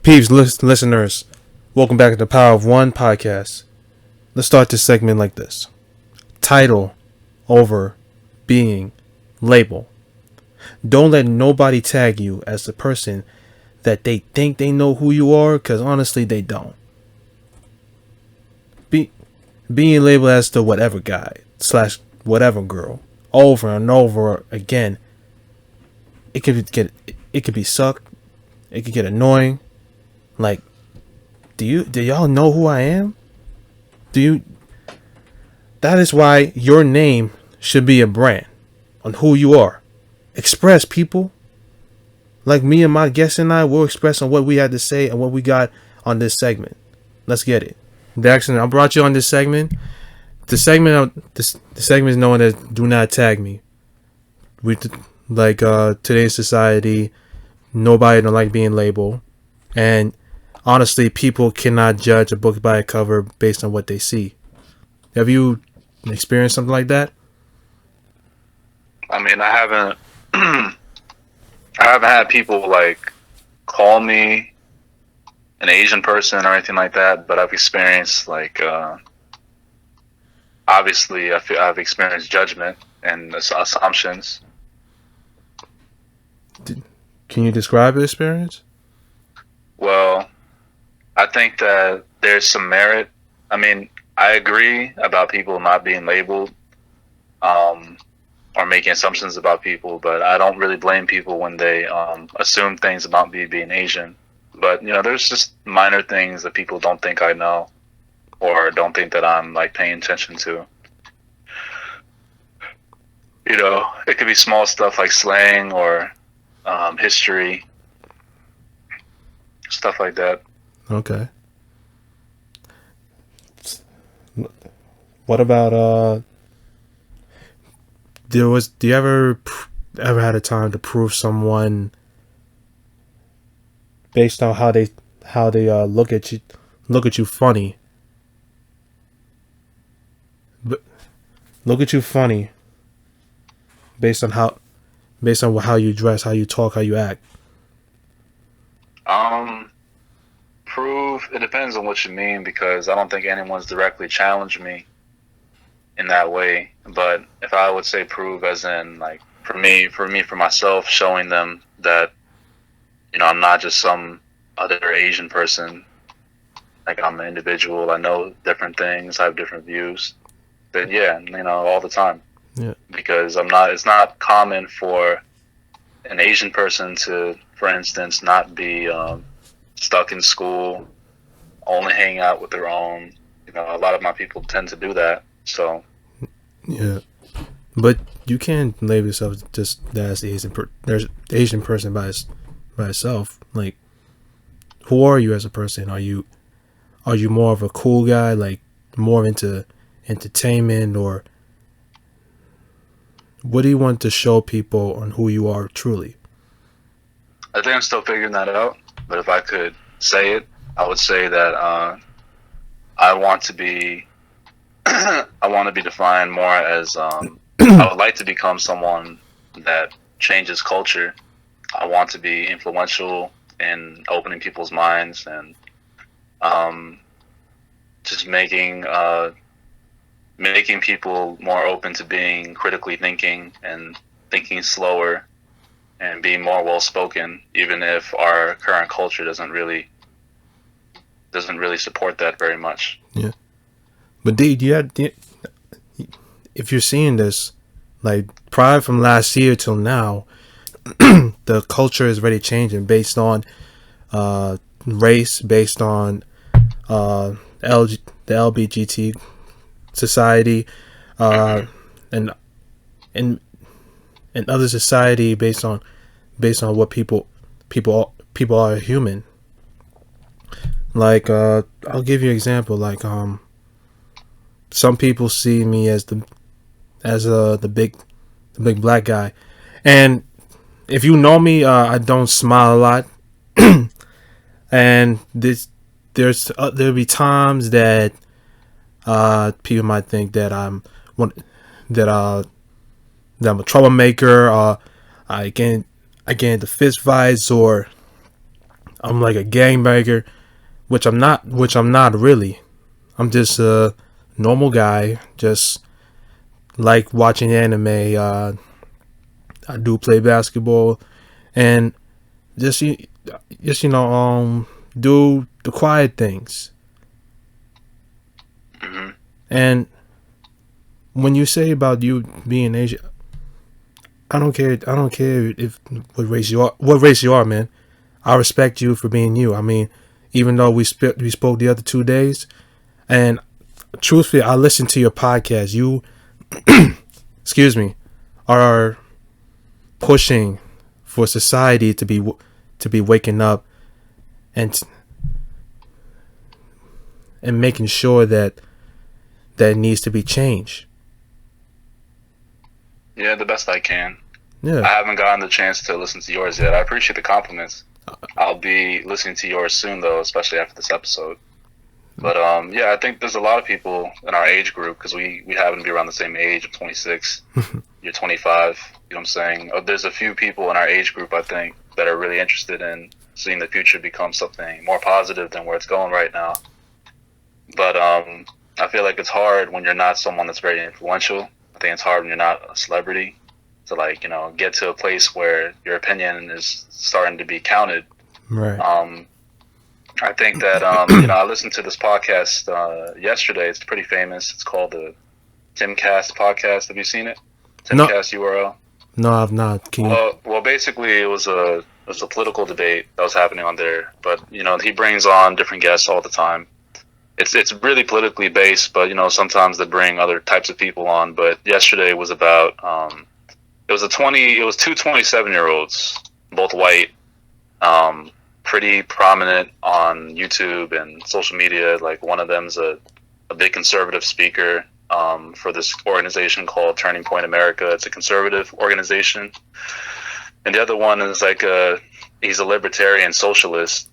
Peeps, listeners, welcome back to the Power of One podcast. Let's start this segment like this: title over being label. Don't let nobody tag you as the person that they think they know who you are, because honestly, they don't. Being labeled as the whatever guy / whatever girl over and over again, it could be suck. It could get annoying. Like, do y'all know who I am? That is why your name should be a brand on who you are. Express, people. Like me and my guest and I will express on what we had to say and what we got on this segment. Let's get it. Daxtyn, I brought you on this segment. The segment is known as "Do Not Tag Me." Today's society, nobody don't like being labeled, and honestly, people cannot judge a book by a cover based on what they see. Have you experienced something like that? I mean, I haven't. I haven't had people like call me an Asian person or anything like that, but I've experienced obviously I've experienced judgment and assumptions. Can you describe the experience? Well, I think that there's some merit. I mean, I agree about people not being labeled or making assumptions about people, but I don't really blame people when they assume things about me being Asian. But, there's just minor things that people don't think I know or don't think that I'm, paying attention to. It could be small stuff like slang or history, stuff like that. Okay. What about do you ever had a time to prove someone based on how they look at you funny? But look at you funny based on how you dress, how you talk, how you act. Prove, it depends on what you mean, because I don't think anyone's directly challenged me in that way. But if I would say prove, as in for myself, showing them that I'm not just some other Asian person. Like, I'm an individual. I know different things. I have different views. Then yeah, all the time. Yeah. Because it's not common for an Asian person to, for instance, not be stuck in school, only hang out with their own. A lot of my people tend to do that. So. Yeah. But you can't label yourself just as there's Asian person by itself. Like, who are you as a person? Are you more of a cool guy, like more into entertainment, or what do you want to show people on who you are truly? I think I'm still figuring that out, but if I could say it, I would say that I want to be defined more as I would like to become someone that changes culture. I want to be influential in opening people's minds and just making people more open to being critically thinking and thinking slower and being more well-spoken, even if our current culture doesn't really support that very much. Yeah. But if you're seeing this, like, prior from last year till now, the culture is already changing based on race, based on the LGBT society, and other society based on what people are human. Like, I'll give you an example. Like, some people see me as the big black guy, and if you know me, I don't smile a lot, and there'll be times that people might think that I'm a troublemaker. I get into fist fights, or I'm like a gangbanger, which I'm not. Which I'm not really. I'm just a normal guy. Just like watching anime. I do play basketball, and just do the quiet things. Hmm. And when you say about you being Asian, I don't care. I don't care if what race you are. What race you are, man. I respect you for being you. I mean, even though we spoke the other 2 days, and truthfully, I listened to your podcast. You, excuse me, are pushing for society to be waking up and making sure that needs to be changed. Yeah, the best I can. Yeah. I haven't gotten the chance to listen to yours yet. I appreciate the compliments. I'll be listening to yours soon, though, especially after this episode. But yeah, I think there's a lot of people in our age group, because we happen to be around the same age. I'm 26. You're 25. You know what I'm saying? There's a few people in our age group, I think, that are really interested in seeing the future become something more positive than where it's going right now. But I feel like it's hard when you're not someone that's very influential. I think it's hard when you're not a celebrity to, like, you know, get to a place where your opinion is starting to be counted. Right. I think that you know, I listened to this podcast yesterday. It's pretty famous. It's called the Timcast podcast. Have you seen it? Timcast URL. No, I've not. Well, basically, it was a political debate that was happening on there. But you know, he brings on different guests all the time. It's really politically based, but you know, sometimes they bring other types of people on. But yesterday was about it was two 27-year-olds, both white, pretty prominent on YouTube and social media. Like, one of them's a big conservative speaker for this organization called Turning Point America. It's a conservative organization, and the other one is like he's a libertarian socialist.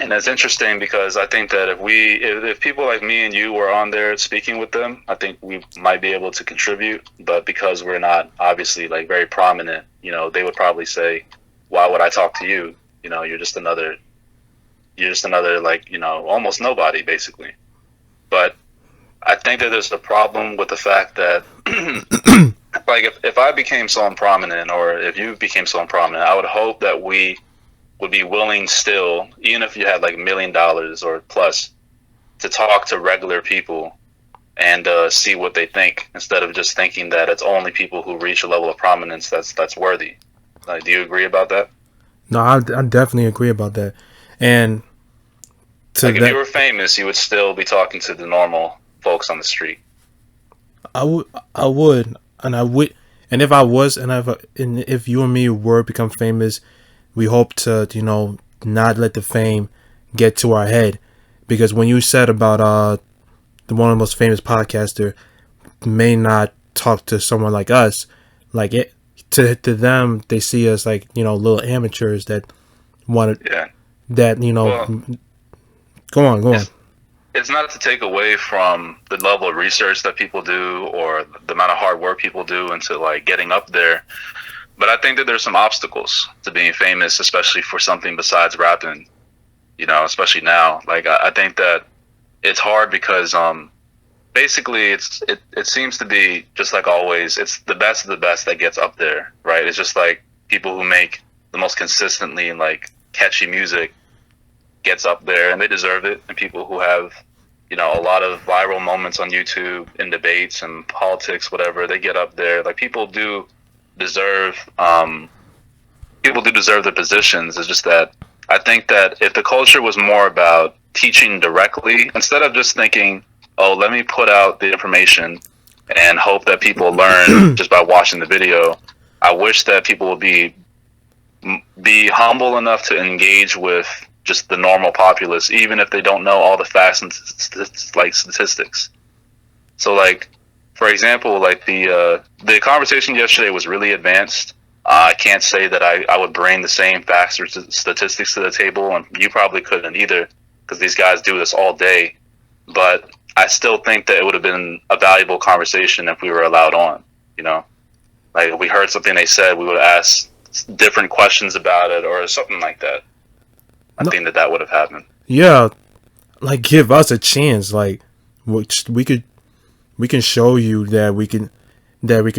And it's interesting because I think that if people like me and you were on there speaking with them, I think we might be able to contribute. But because we're not obviously like very prominent, you know, they would probably say, "Why would I talk to you? You know, you're just another like, you know, almost nobody, basically." But I think that there's a problem with the fact that like if I became so prominent, or if you became so prominent, I would hope that we would be willing still, even if you had like $1 million or plus, to talk to regular people and see what they think, instead of just thinking that it's only people who reach a level of prominence that's worthy. Like, do you agree about that? No, I definitely agree about that. And like, if you were famous, you would still be talking to the normal folks on the street. I would, and if I was, and if you and me were become famous, we hope to, you know, not let the fame get to our head. Because when you said about one of the most famous podcaster may not talk to someone like us, like it to them, they see us like, you know, little amateurs that want to, that, you know, well, go on. It's not to take away from the level of research that people do or the amount of hard work people do into like getting up there. But I think that there's some obstacles to being famous, especially for something besides rapping, you know, especially now. Like, I think that it's hard because basically it seems to be just like always, it's the best of the best that gets up there, right? It's just like people who make the most consistently and like catchy music gets up there, and they deserve it. And people who have, you know, a lot of viral moments on YouTube in debates and politics, whatever, they get up there. Like, people do deserve their positions. It's just that I think that if the culture was more about teaching directly, instead of just thinking, oh, let me put out the information and hope that people learn just by watching the video, I wish that people would be humble enough to engage with just the normal populace, even if they don't know all the facts and like statistics. So, like, for example, like the conversation yesterday was really advanced. I can't say that I would bring the same facts or statistics to the table, and you probably couldn't either, because these guys do this all day. But I still think that it would have been a valuable conversation if we were allowed on, you know? Like, if we heard something they said, we would ask different questions about it or something like that. I No, think that would have happened. yeah, like give us a chance. Like, which we can show you that we can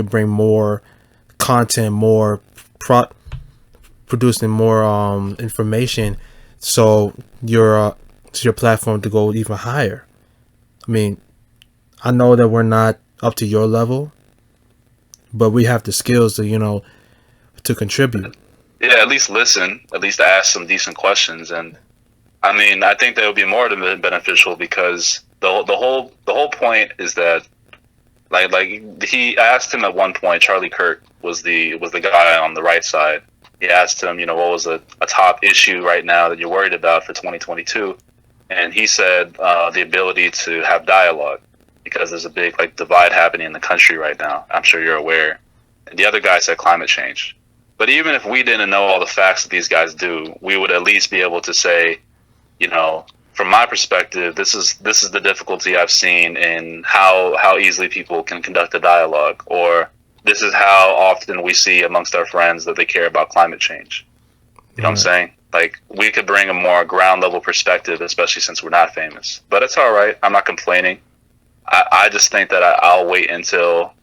bring more content, more pro producing more information, so your platform to go even higher. I mean, I know that we're not up to your level, but we have the skills to to contribute. Yeah, at least listen, at least ask some decent questions, and I mean, I think that would be more than beneficial because the whole point is that like he asked him at one point. Charlie Kirk was the guy on the right side. He asked him, what was a top issue right now that you're worried about for 2022, and he said the ability to have dialogue because there's a big like divide happening in the country right now. I'm sure you're aware. And the other guy said climate change. But even if we didn't know all the facts that these guys do, we would at least be able to say, from my perspective, this is the difficulty I've seen in how easily people can conduct a dialogue, or this is how often we see amongst our friends that they care about climate change. You know what I'm saying? Like, we could bring a more ground level perspective, especially since we're not famous. But it's all right. I'm not complaining. I just think that I'll wait until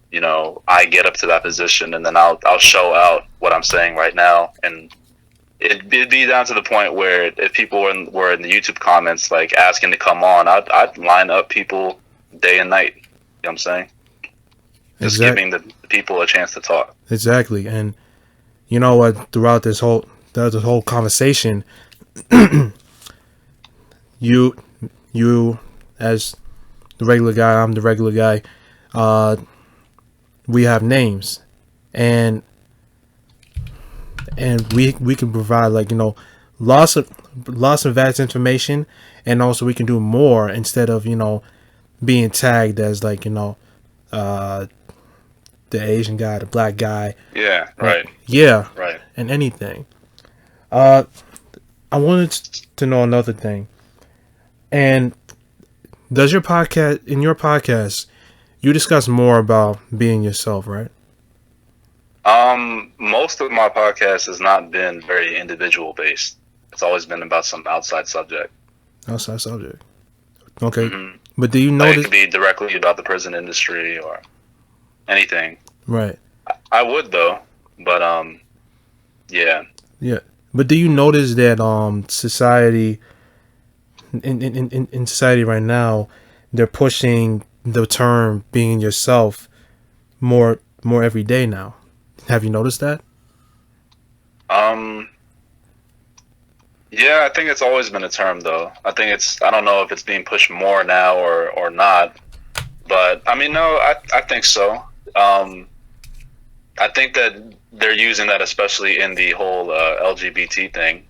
I get up to that position, and then I'll show out what I'm saying right now, and it'd be down to the point where if people were in the YouTube comments like asking to come on, I'd line up people day and night. You know what I'm saying? Just giving the people a chance to talk. Exactly, and you know what? Throughout this whole conversation, you as the regular guy, I'm the regular guy. We have names, and we can provide lots of vast information, and also we can do more instead of being tagged as the Asian guy, the black guy. Yeah, right. Yeah, right. And anything. I wanted to know another thing. And does your podcast, you discuss more about being yourself, right? Most of my podcast has not been very individual based. It's always been about some outside subject. Outside subject. Okay. Mm-hmm. But do you notice? It could be directly about the prison industry or anything. Right. I would though, but yeah. Yeah. But do you notice that society in society right now, they're pushing the term being yourself more every day now? Have you noticed that? Yeah, I think it's always been a term though. I don't know if it's being pushed more now or not. But I mean, no, I think so. I think that they're using that especially in the whole LGBT thing.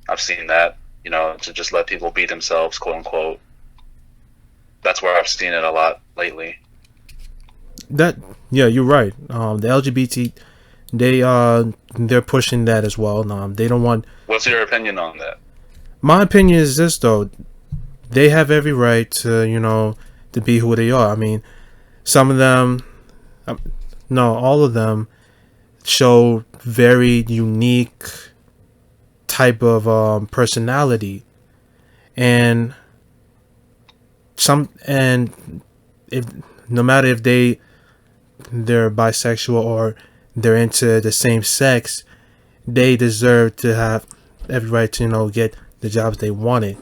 I've seen that, to just let people be themselves, quote unquote. That's where I've seen it a lot lately. Yeah, you're right. The LGBT, they're pushing that as well. They don't want. What's your opinion on that? My opinion is this though: they have every right to to be who they are. I mean, some of them, no, all of them show very unique type of personality, and if no matter if they're bisexual or they're into the same sex, they deserve to have every right to get the jobs they wanted,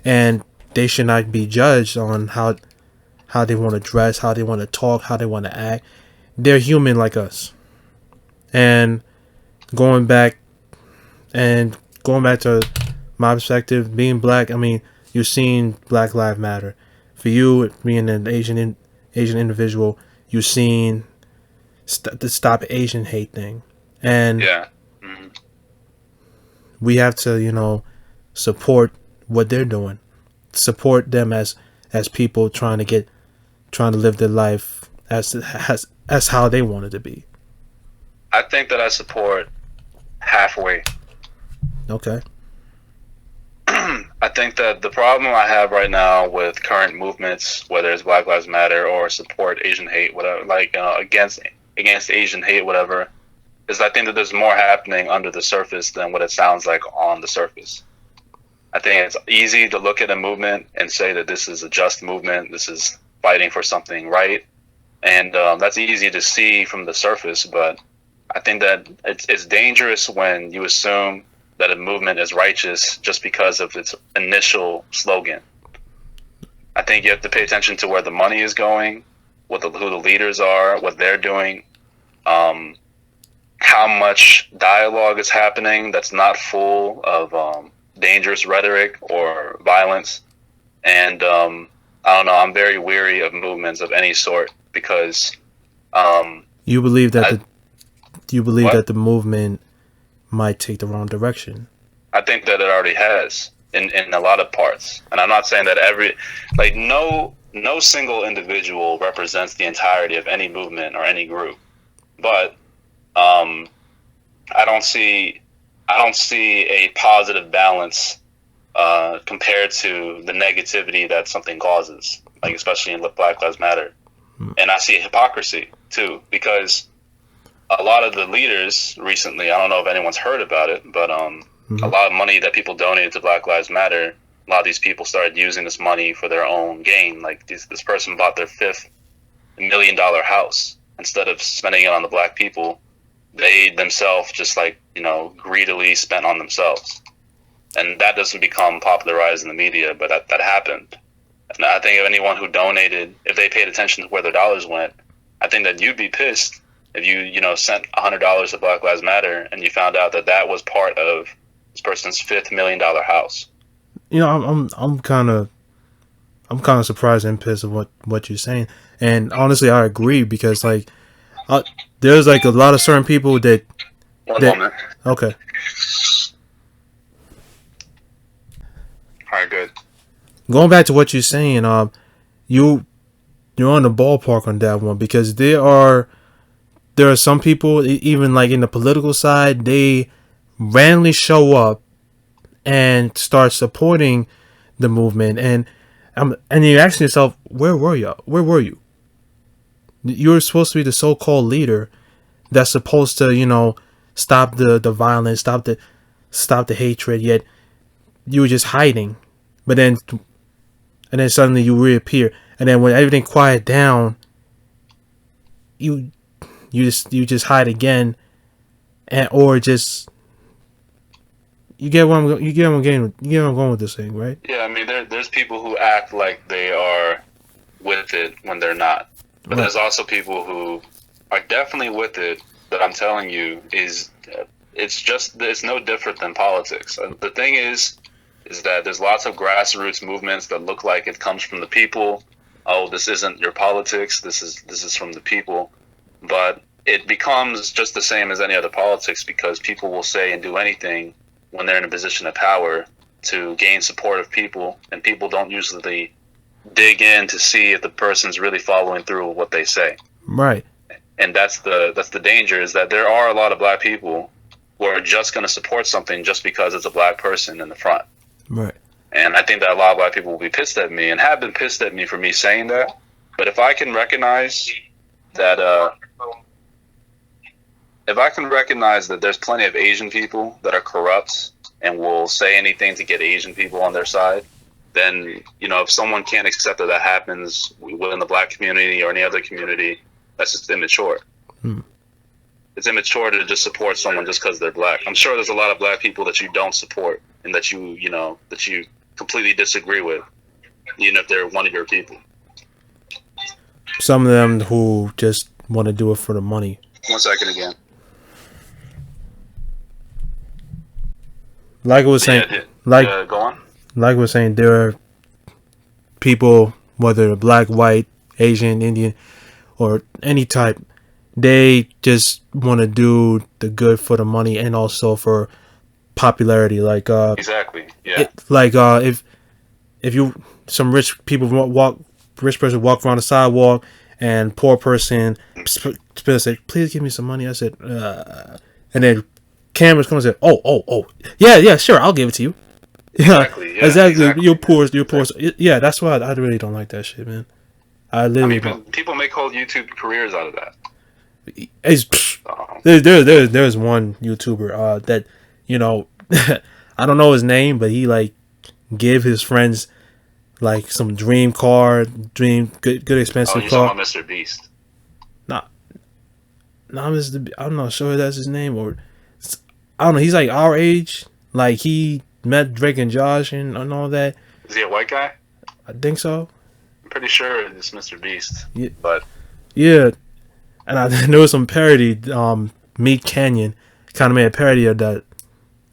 and they should not be judged on how they want to dress, how they want to talk, how they want to act. They're human like us. And going back to my perspective, being black, I mean, you've seen Black Lives Matter. For you, being an Asian individual, you've seen the Stop Asian Hate thing, and yeah, we have to support what they're doing, support them as people trying to live their life as how they want it to be. I think that I support halfway. Okay. I think that the problem I have right now with current movements, whether it's Black Lives Matter or support Asian hate, whatever, against Asian hate, whatever, is I think that there's more happening under the surface than what it sounds like on the surface. I think it's easy to look at a movement and say that this is a just movement. This is fighting for something right, and that's easy to see from the surface. But I think that it's dangerous when you assume that a movement is righteous just because of its initial slogan. I think you have to pay attention to where the money is going, who the leaders are, what they're doing, how much dialogue is happening that's not full of dangerous rhetoric or violence. And I don't know, I'm very weary of movements of any sort because you believe that what? that the movement might take the wrong direction. I think that it already has in a lot of parts. And I'm not saying that no single individual represents the entirety of any movement or any group. But I don't see a positive balance compared to the negativity that something causes, like especially in Black Lives Matter. And I see hypocrisy too, because a lot of the leaders recently, I don't know if anyone's heard about it, but a lot of money that people donated to Black Lives Matter, a lot of these people started using this money for their own gain. Like this person bought their $5 million house. Instead of spending it on the black people, they themselves just greedily spent on themselves. And that doesn't become popularized in the media, but that happened. And I think if anyone who donated, if they paid attention to where their dollars went, I think that you'd be pissed if you sent $100 to Black Lives Matter and you found out that was part of this person's $5 million house. I'm kind of surprised and pissed of what you're saying. And honestly, I agree because there's a lot of certain people that. One moment. Okay. All right, good. Going back to what you're saying, you're on the ballpark on that one because there are some people, even in the political side, they randomly show up and start supporting the movement, and you're asking yourself, where were you? Where were you? You're supposed to be the so-called leader that's supposed to, stop the violence, stop the hatred. Yet you were just hiding, but then suddenly you reappear, and then when everything quiet down, you just hide again, or just. You get where I'm going with this thing, right? Yeah, I mean, there's people who act like they are with it when they're not. But There's also people who are definitely with it that I'm telling you it's no different than politics. And the thing is that there's lots of grassroots movements that look like it comes from the people. Oh, this isn't your politics. This is from the people. But it becomes just the same as any other politics because people will say and do anything when they're in a position of power to gain support of people, and people don't usually dig in to see if the person's really following through with what they say. Right. And that's the danger, is that there are a lot of black people who are just going to support something just because it's a black person in the front. Right. And I think that a lot of black people will be pissed at me and have been pissed at me for me saying that. But if I can recognize that there's plenty of Asian people that are corrupt and will say anything to get Asian people on their side, then, if someone can't accept that happens within the black community or any other community, that's just immature. It's immature to just support someone just because they're black. I'm sure there's a lot of black people that you don't support and that you completely disagree with, even if they're one of your people. Some of them who just want to do it for the money. 1 second again. Like I was saying, go on. Like I was saying, there are people, whether they're black, white, Asian, Indian, or any type, they just want to do the good for the money and also for popularity. Exactly. Yeah. If some rich person walk around the sidewalk and poor person said, "Please give me some money." I said, and then cameras come and say, "Oh, yeah, sure, I'll give it to you." Yeah, exactly. You're poor. Yeah, that's why I really don't like that shit, man. People make whole YouTube careers out of that. There's one YouTuber that I don't know his name, but he give his friends like some dream car, good Oh, expensive you're talking car. about Mr. Beast. Not, I'm not sure if that's his name or I don't know. He's like our age. Like he met Drake and Josh and all that. Is he a white guy? I think so. I'm pretty sure it's Mr. Beast. Yeah, But yeah. And I there was some parody. Meat Canyon kind of made a parody of that.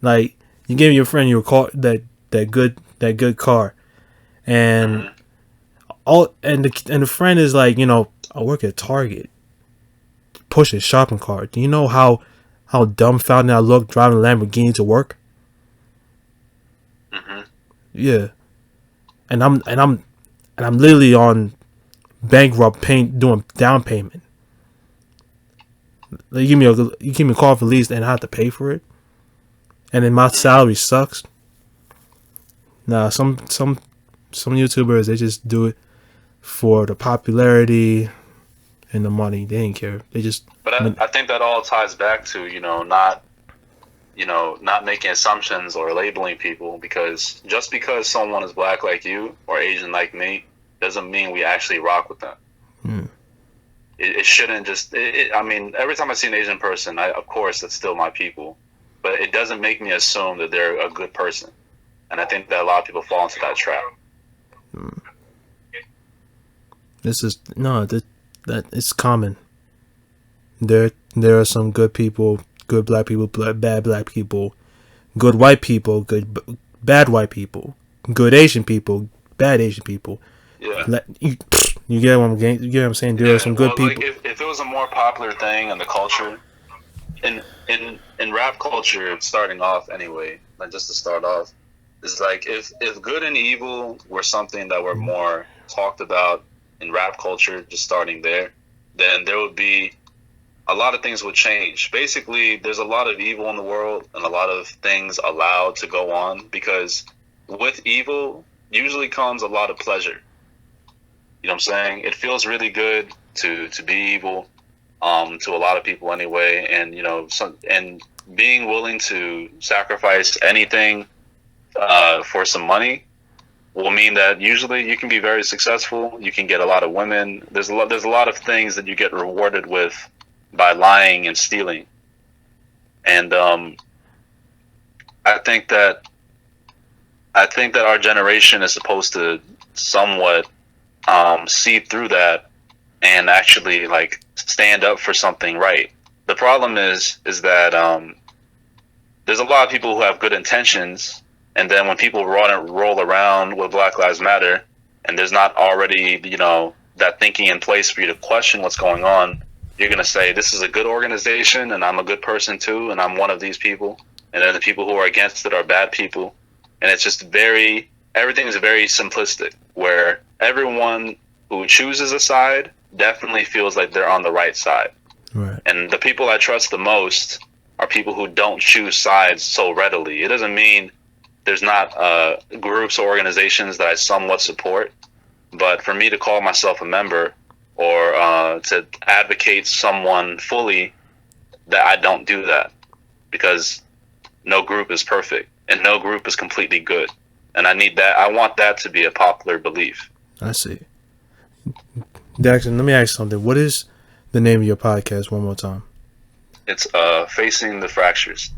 Like you give your friend your car that good car, and the friend is like, I work at Target, push a shopping cart. Do you know how dumbfounded I look driving a Lamborghini to work? mm-hmm. Yeah, and I'm literally on bankrupt doing down payment. Like, you give me a car for lease and I have to pay for it, and then my salary sucks. Nah, some YouTubers, they just do it for the popularity and the money. They didn't care. They just. But I think that all ties back to not making assumptions or labeling people, because just because someone is black like you or Asian like me doesn't mean we actually rock with them. It shouldn't just. I mean, every time I see an Asian person, of course that's still my people, but it doesn't make me assume that they're a good person. And I think that a lot of people fall into that trap. This is that it's common. There are some good people, good black people, bad black people, good white people, bad white people, good Asian people, bad Asian people. Yeah. You get what I'm saying? There are some good people. Like if it was a more popular thing in the culture, in rap culture, starting off anyway, like just to start off, it's like if good and evil were something that were more talked about in rap culture, just starting there, then there would be a lot of things would change. Basically, there's a lot of evil in the world and a lot of things allowed to go on, because with evil usually comes a lot of pleasure. You know what I'm saying? It feels really good to be evil, to a lot of people anyway, and and being willing to sacrifice anything for some money will mean that usually you can be very successful. You can get a lot of women. There's a lot of things that you get rewarded with by lying and stealing. And I think that our generation is supposed to somewhat see through that and actually like stand up for something right. The problem is that there's a lot of people who have good intentions, and then when people roll around with Black Lives Matter, and there's not already that thinking in place for you to question what's going on, you're gonna say this is a good organization and I'm a good person too, and I'm one of these people, and then the people who are against it are bad people, and it's just everything is very simplistic, where everyone who chooses a side definitely feels like they're on the right side. Right. And the people I trust the most are people who don't choose sides so readily. It doesn't mean there's not groups or organizations that I somewhat support, but for me to call myself a member or to advocate someone fully, that I don't do that, because no group is perfect and no group is completely good. And I want that to be a popular belief. I see. Daxtyn, let me ask you something. What is the name of your podcast one more time? It's Facing the Fractures.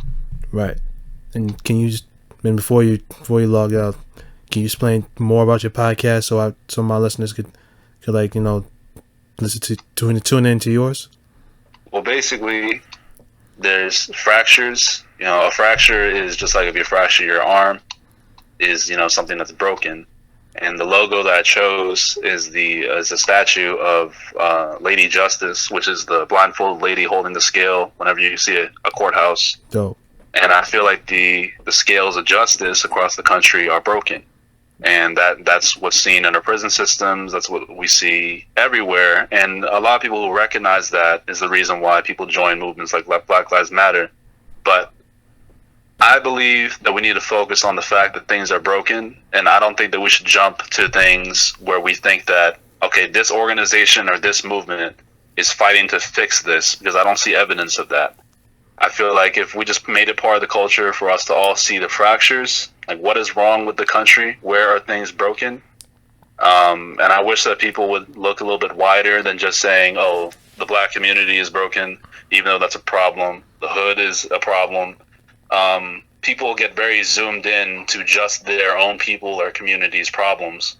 Right. And can you before you log out, can you explain more about your podcast so my listeners could like, listen to tune into yours? Well, basically, there's fractures. A fracture is just like if you fracture your arm, is something that's broken. And the logo that I chose is a statue of Lady Justice, which is the blindfolded lady holding the scale whenever you see a courthouse. Dope. And I feel like the scales of justice across the country are broken. And that's what's seen in our prison systems. That's what we see everywhere. And a lot of people who recognize that is the reason why people join movements like Black Lives Matter. But I believe that we need to focus on the fact that things are broken, and I don't think that we should jump to things where we think that, okay, this organization or this movement is fighting to fix this, because I don't see evidence of that. I feel like if we just made it part of the culture for us to all see the fractures Like, what is wrong with the country? Where are things broken? And I wish that people would look a little bit wider than just saying, oh, the black community is broken, even though that's a problem. The hood is a problem. People get very zoomed in to just their own people or community's problems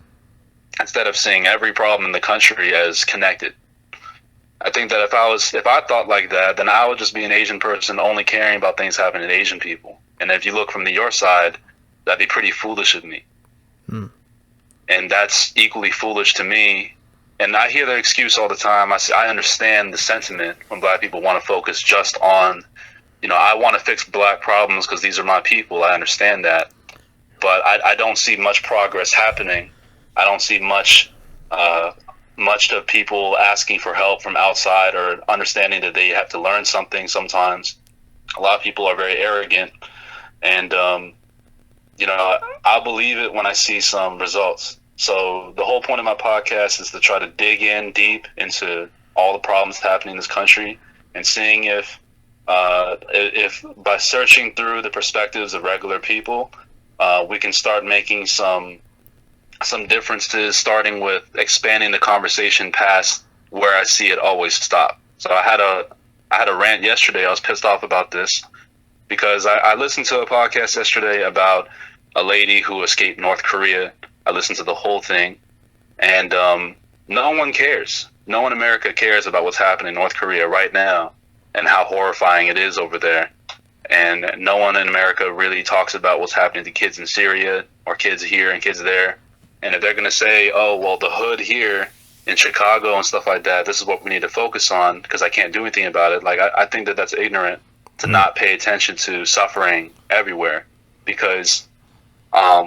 instead of seeing every problem in the country as connected. I think that if I thought like that, then I would just be an Asian person only caring about things happening to Asian people. And if you look from your side, that'd be pretty foolish of me. And that's equally foolish to me. And I hear the excuse all the time. I understand the sentiment when black people want to focus just on, I want to fix black problems because these are my people. I understand that. But I don't see much progress happening. I don't see much of people asking for help from outside or understanding that they have to learn something sometimes. A lot of people are very arrogant. And, I'll believe it when I see some results. So the whole point of my podcast is to try to dig in deep into all the problems happening in this country and seeing if by searching through the perspectives of regular people, we can start making some differences, starting with expanding the conversation past where I see it always stop. So I had a rant yesterday. I was pissed off about this because I listened to a podcast yesterday about a lady who escaped North Korea. I listened to the whole thing, and no one cares. No one in America cares about what's happening in North Korea right now and how horrifying it is over there. And no one in America really talks about what's happening to kids in Syria or kids here and kids there. And if they're going to say, oh, well, the hood here in Chicago and stuff like that, this is what we need to focus on because I can't do anything about it. Like, I think that that's ignorant to not pay attention to suffering everywhere because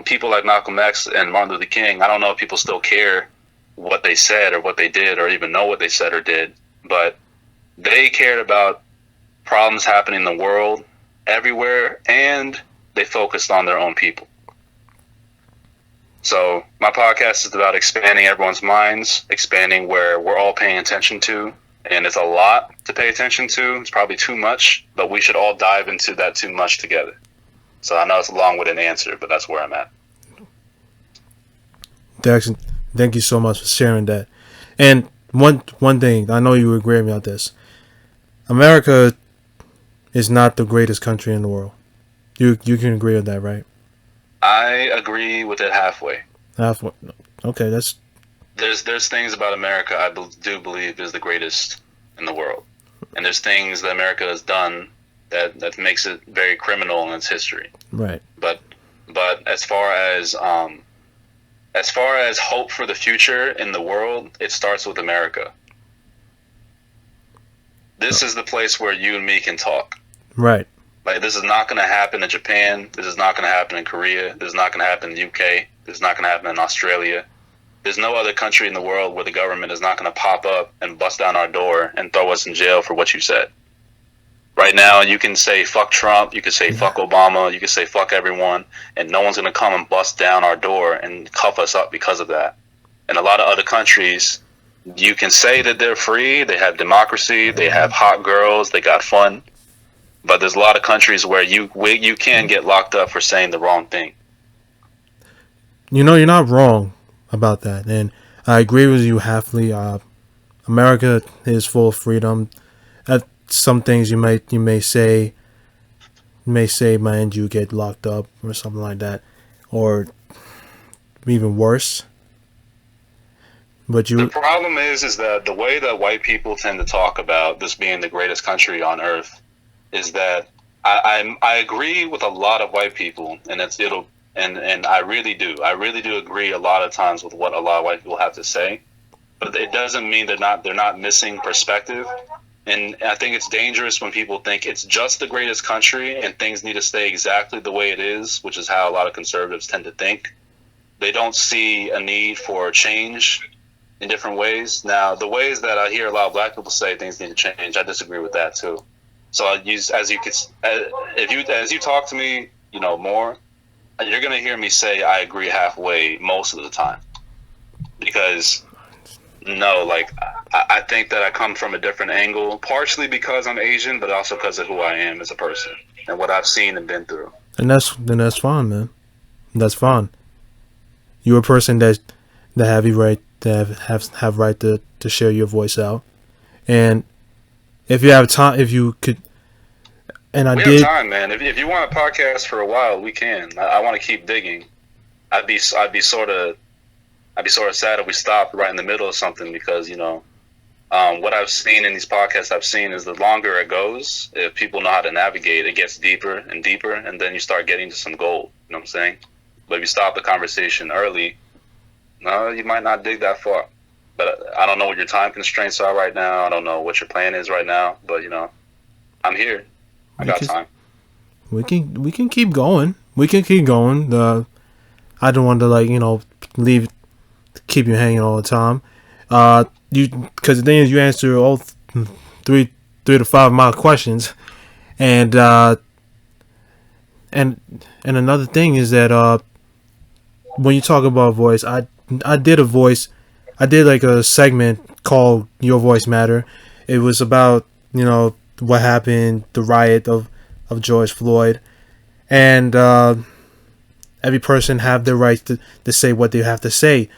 people like Malcolm X and Martin Luther King, I don't know if people still care what they said or what they did or even know what they said or did, but they cared about problems happening in the world everywhere, and they focused on their own people. So my podcast is about expanding everyone's minds, expanding where we're all paying attention to, and it's a lot to pay attention to. It's probably too much, but we should all dive into that too much together. So I know it's a long-winded answer, but that's where I'm at. Daxtyn, thank you so much for sharing that. And one thing, I know you agree with me on this. America is not the greatest country in the world. You can agree with that, right? I agree with it halfway. Halfway. Okay, that's... There's things about America I do believe is the greatest in the world. And there's things that America has done that makes it very criminal in its history. Right. But as far as hope for the future in the world, it starts with America. This is the place where you and me can talk. Right. Like, this is not going to happen in Japan. This is not going to happen in Korea. This is not going to happen in the UK. This is not going to happen in Australia. There's no other country in the world where the government is not going to pop up and bust down our door and throw us in jail for what you said. Right now, you can say fuck Trump, you can say fuck Obama, you can say fuck everyone, and no one's going to come and bust down our door and cuff us up because of that. In a lot of other countries, you can say that they're free, they have democracy, they have hot girls, they got fun. But there's a lot of countries where you can get locked up for saying the wrong thing. You're not wrong about that, and I agree with you halfly. America is full of freedom. Some things you may say, man, you get locked up or something like that, or even worse. But the problem is that the way that white people tend to talk about this being the greatest country on earth is that I agree with a lot of white people, and I really do agree a lot of times with what a lot of white people have to say, but it doesn't mean they're not missing perspective. And I think it's dangerous when people think it's just the greatest country and things need to stay exactly the way it is, which is how a lot of conservatives tend to think. They don't see a need for change in different ways. Now, the ways that I hear a lot of black people say things need to change, I disagree with that too. So as you talk to me, more, you're going to hear me say I agree halfway most of the time. Because I think that I come from a different angle, partially because I'm Asian, but also because of who I am as a person and what I've seen and been through. And that's fine, man. That's fine. You're a person that have you right to have right to share your voice out. And if you have time, if you could, and I We have did. time, man. If you want a podcast for a while, we can. I want to keep digging. I'd be sort of sad if we stopped right in the middle of something because what I've seen in these podcasts I've seen is the longer it goes, if people know how to navigate, it gets deeper and deeper, and then you start getting to some gold. You know what I'm saying? But if you stop the conversation early, no, you might not dig that far. But I don't know what your time constraints are right now. I don't know what your plan is right now. But I'm here. I got time. We can keep going. We can keep going. I don't want to keep you hanging all the time. Because the thing is, you answer all three to 5 of my questions, and another thing is that when you talk about voice, I did like a segment called Your Voice Matter. It was about what happened, the riot of George Floyd, and every person have the right to say what they have to say.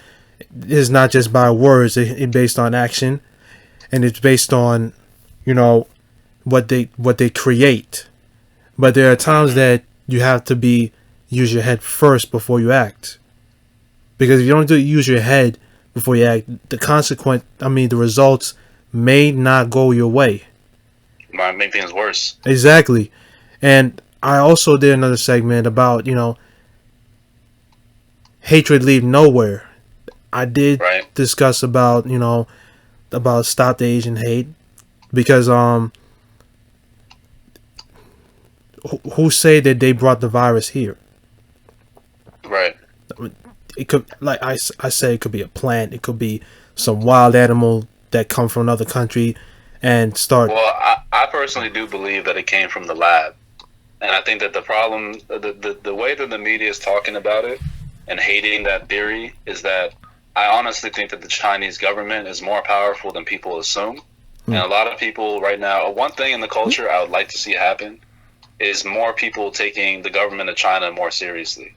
It's not just by words. It's based on action, and it's based on what they create. But there are times that you have to use your head first before you act, because if you don't use your head before you act, the results may not go your way. Might make things worse. Exactly. And I also did another segment about hatred leave nowhere. I did discuss about stop the Asian hate, because who say that they brought the virus here? Right. It could, like I say, it could be a plant. It could be some wild animal that come from another country and start. Well, I personally do believe that it came from the lab, and I think that the problem, the way that the media is talking about it and hating that theory, is that I honestly think that the Chinese government is more powerful than people assume. And a lot of people right now, one thing in the culture I would like to see happen is more people taking the government of China more seriously.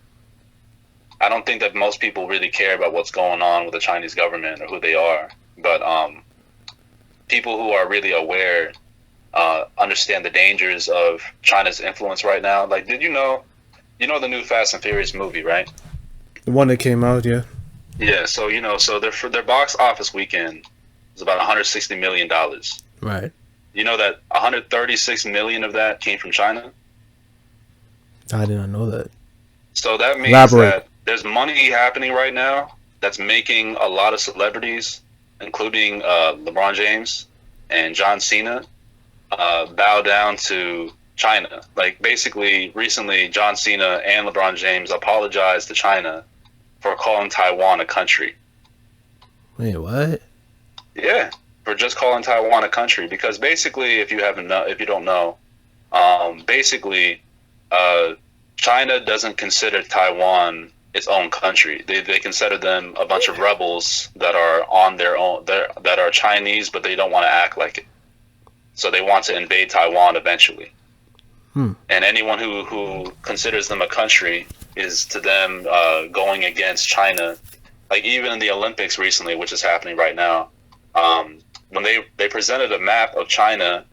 I don't think that most people really care about what's going on with the Chinese government or who they are, but people who are really aware understand the dangers of China's influence right now. Like, did you know the new Fast and Furious movie, right? The one that came out, yeah. Yeah, so so their box office weekend was about $160 million. Right. You know that 136 million of that came from China? I did not know that. So that means that there's money happening right now that's making a lot of celebrities, including LeBron James and John Cena, bow down to China. Like, basically, recently, John Cena and LeBron James apologized to China for calling Taiwan a country. Wait, what? Yeah, for just calling Taiwan a country. Because basically, if you don't know, basically, China doesn't consider Taiwan its own country. They consider them a bunch of rebels that are on their own, that are Chinese, but they don't want to act like it. So they want to invade Taiwan eventually. And anyone who considers them a country is to them going against China. Like, even in the Olympics recently, which is happening right now, when they presented a map of China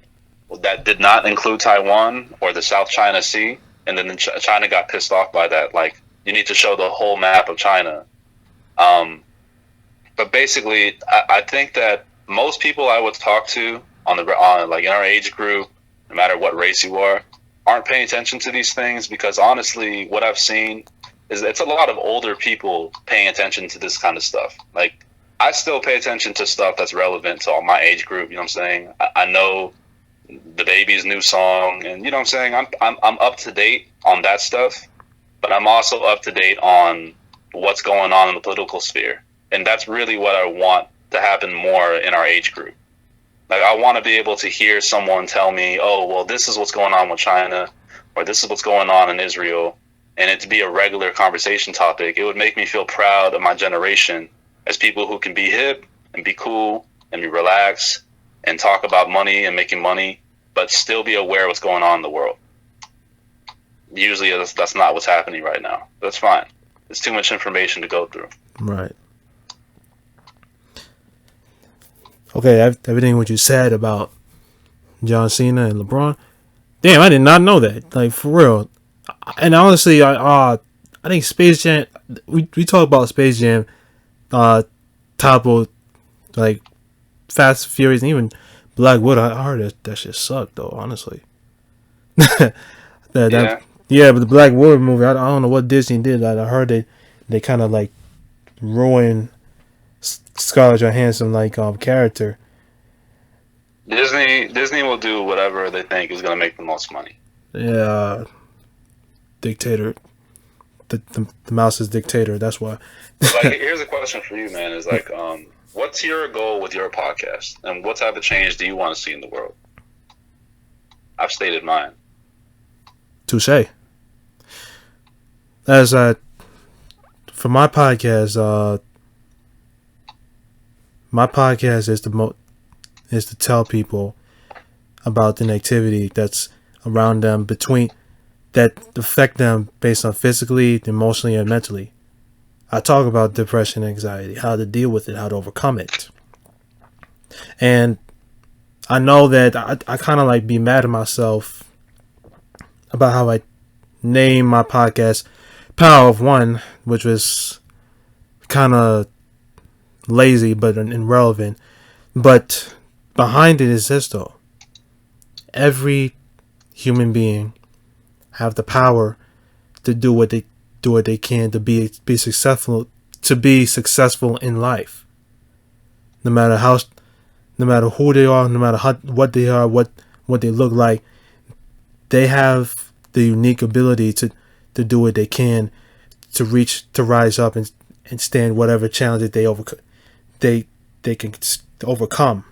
that did not include Taiwan or the South China Sea, and then China got pissed off by that. Like, you need to show the whole map of China. But basically, I think that most people I would talk to on like in our age group, no matter what race you are, aren't paying attention to these things, because honestly, what I've seen is it's a lot of older people paying attention to this kind of stuff. Like, I still pay attention to stuff that's relevant to all my age group. You know what I'm saying? I know the Baby's new song, and you know what I'm saying? I'm up to date on that stuff, but I'm also up to date on what's going on in the political sphere. And that's really what I want to happen more in our age group. Like, I want to be able to hear someone tell me, oh, well, this is what's going on with China, or this is what's going on in Israel, and it to be a regular conversation topic. It would make me feel proud of my generation as people who can be hip and be cool and be relaxed and talk about money and making money, but still be aware of what's going on in the world. usually that's not what's happening right now. That's fine. It's too much information to go through. Right. Okay, everything what you said about John Cena and LeBron. Damn, I did not know that. Like, for real. And honestly, I think Space Jam. We talk about Space Jam. Toppled like Fast Furious and even Blackwood. I heard that shit sucked though. Honestly. Yeah, but the Blackwood movie. I don't know what Disney did. I heard they kind of like ruined Scarlett Johansson like character. Disney will do whatever they think is going to make the most money. Yeah, dictator. The mouse is dictator. That's why. Like, here's a question for you, man. Is like, what's your goal with your podcast, and what type of change do you want to see in the world? I've stated mine. Touche. As for my podcast, is to tell people about the negativity that's around them that affect them based on physically, emotionally, and mentally. I talk about depression, anxiety, how to deal with it, how to overcome it. And I know that I kind of like be mad at myself about how I named my podcast Power of One, which was kind of lazy but irrelevant. But behind it is this though. Every human being have the power to do what they can to be successful in life. No matter who they are, no matter what they are, what they look like, they have the unique ability to do what they can to rise up and stand whatever challenge that they can overcome.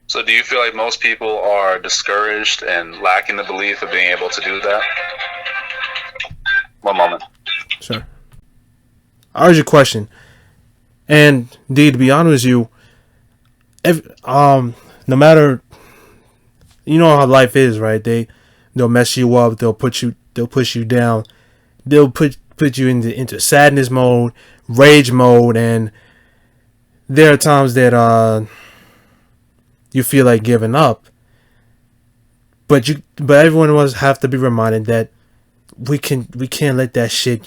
So do you feel like most people are discouraged and lacking the belief of being able to do that? One moment. Sure. I heard your question. And indeed, to be honest with you, no matter, you know how life is, right? They'll mess you up, they'll push you down, they'll put you into sadness mode, rage mode, and there are times that you feel like giving up. But everyone must have to be reminded that we can't let that shit,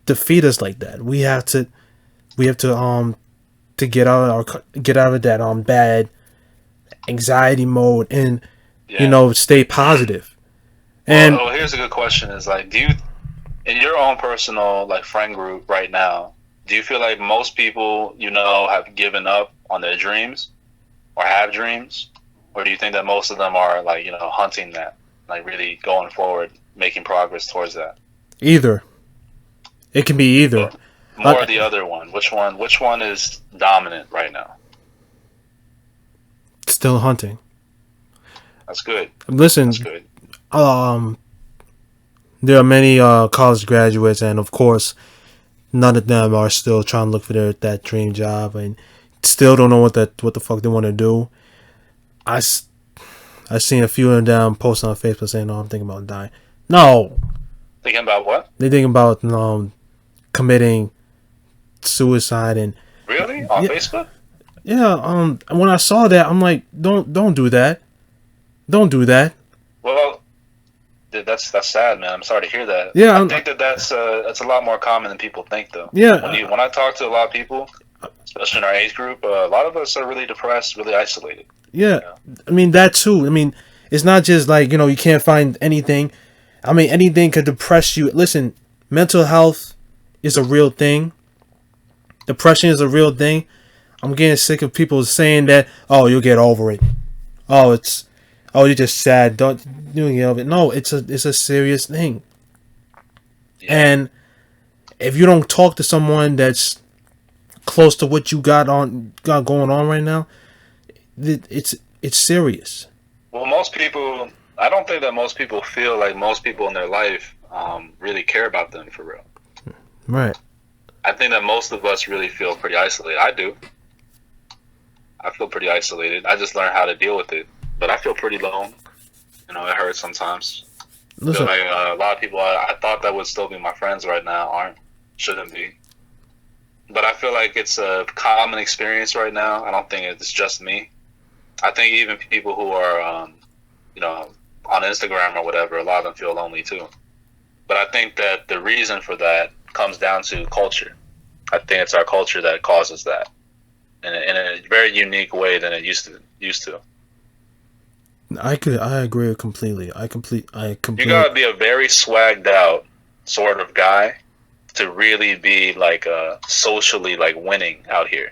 defeat us like that. We have to get out of that bad anxiety mode and stay positive. And here's a good question: is like, do you, in your own personal like friend group right now, do you feel like most people have given up on their dreams or have dreams, or do you think that most of them are like hunting that, like really going forward, making progress towards that? Either. It can be either. More the other one. Which one is dominant right now? Still hunting. That's good. Listen, that's good. There are many college graduates, and of course, none of them are still trying to look for that dream job, and still don't know what the fuck they want to do. I seen a few of them post on Facebook saying, "No, I'm thinking about dying." No. Thinking about what? They thinking about committing suicide and. Really? On Facebook? Yeah. When I saw that, I'm like, don't do that. Don't do that. Well, that's sad, man. I'm sorry to hear that. Yeah. I think that's a lot more common than people think, though. Yeah. When I talk to a lot of people, especially in our age group, a lot of us are really depressed, really isolated. Yeah. I mean, that too. I mean, it's not just like, you can't find anything. I mean, anything could depress you. Listen, mental health is a real thing. Depression is a real thing. I'm getting sick of people saying that, oh, you'll get over it. Oh, you're just sad. You get over it. No, it's a serious thing. Yeah. And if you don't talk to someone that's close to what you got going on right now, it's serious. Well, I don't think that most people feel like most people in their life really care about them for real. Right. I think that most of us really feel pretty isolated. I do. I feel pretty isolated. I just learned how to deal with it. But I feel pretty alone. It hurts sometimes. I feel Listen, like a lot of people I thought that would still be my friends right now shouldn't be. But I feel like it's a common experience right now. I don't think it's just me. I think even people who are, on Instagram or whatever, a lot of them feel lonely too. But I think that the reason for that comes down to culture. I think it's our culture that causes that in a very unique way than it used to. I agree completely. I You completely. gotta be a very swagged out sort of guy to really be like socially like winning out here. You know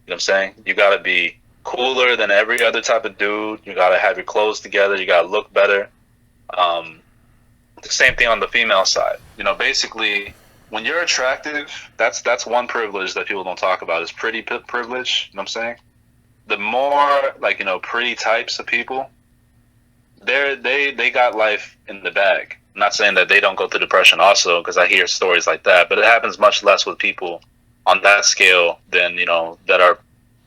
what I'm saying? You gotta be cooler than every other type of dude. You gotta have your clothes together. You gotta look better. Um, the same thing on the female side. Basically, when you're attractive, that's one privilege that people don't talk about is pretty privilege. You know what I'm saying? The more like pretty types of people, they got life in the bag. I'm not saying that they don't go through depression also, because I hear stories like that, but it happens much less with people on that scale than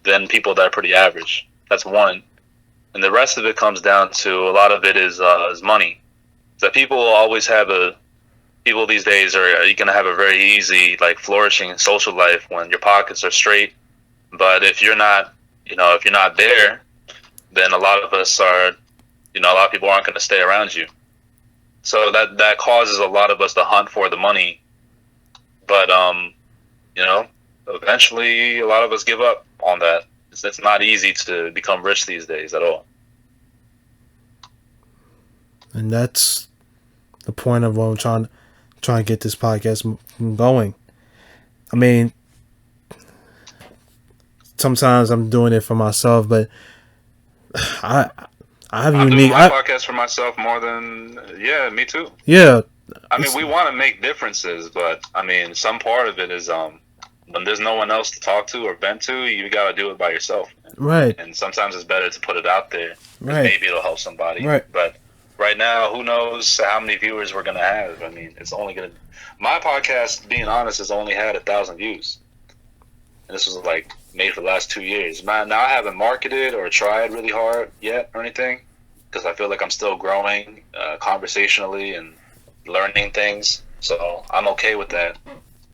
than people that are pretty average. That's one, and the rest of it comes down to a lot of it is money. That people will always have people these days are you can have a very easy like flourishing social life when your pockets are straight, but if you're not if you're not there, then a lot of us are a lot of people aren't going to stay around you. So that causes a lot of us to hunt for the money, but eventually a lot of us give up on that. It's not easy to become rich these days at all. And that's the point of what I'm trying to get this podcast going. I mean, sometimes I'm doing it for myself, but I have I'm unique. doing my podcast for myself more than me too. Yeah. I mean, we want to make differences, but I mean, some part of it is when there's no one else to talk to or vent to, you got to do it by yourself. Right. And sometimes it's better to put it out there. Right. Maybe it'll help somebody. Right. But right now, who knows how many viewers we're gonna have? I mean, it's only gonna. My podcast, being honest, has only had 1,000 views, and this was like made for the last 2 years. Now I haven't marketed or tried really hard yet or anything, because I feel like I'm still growing conversationally and learning things. So I'm okay with that.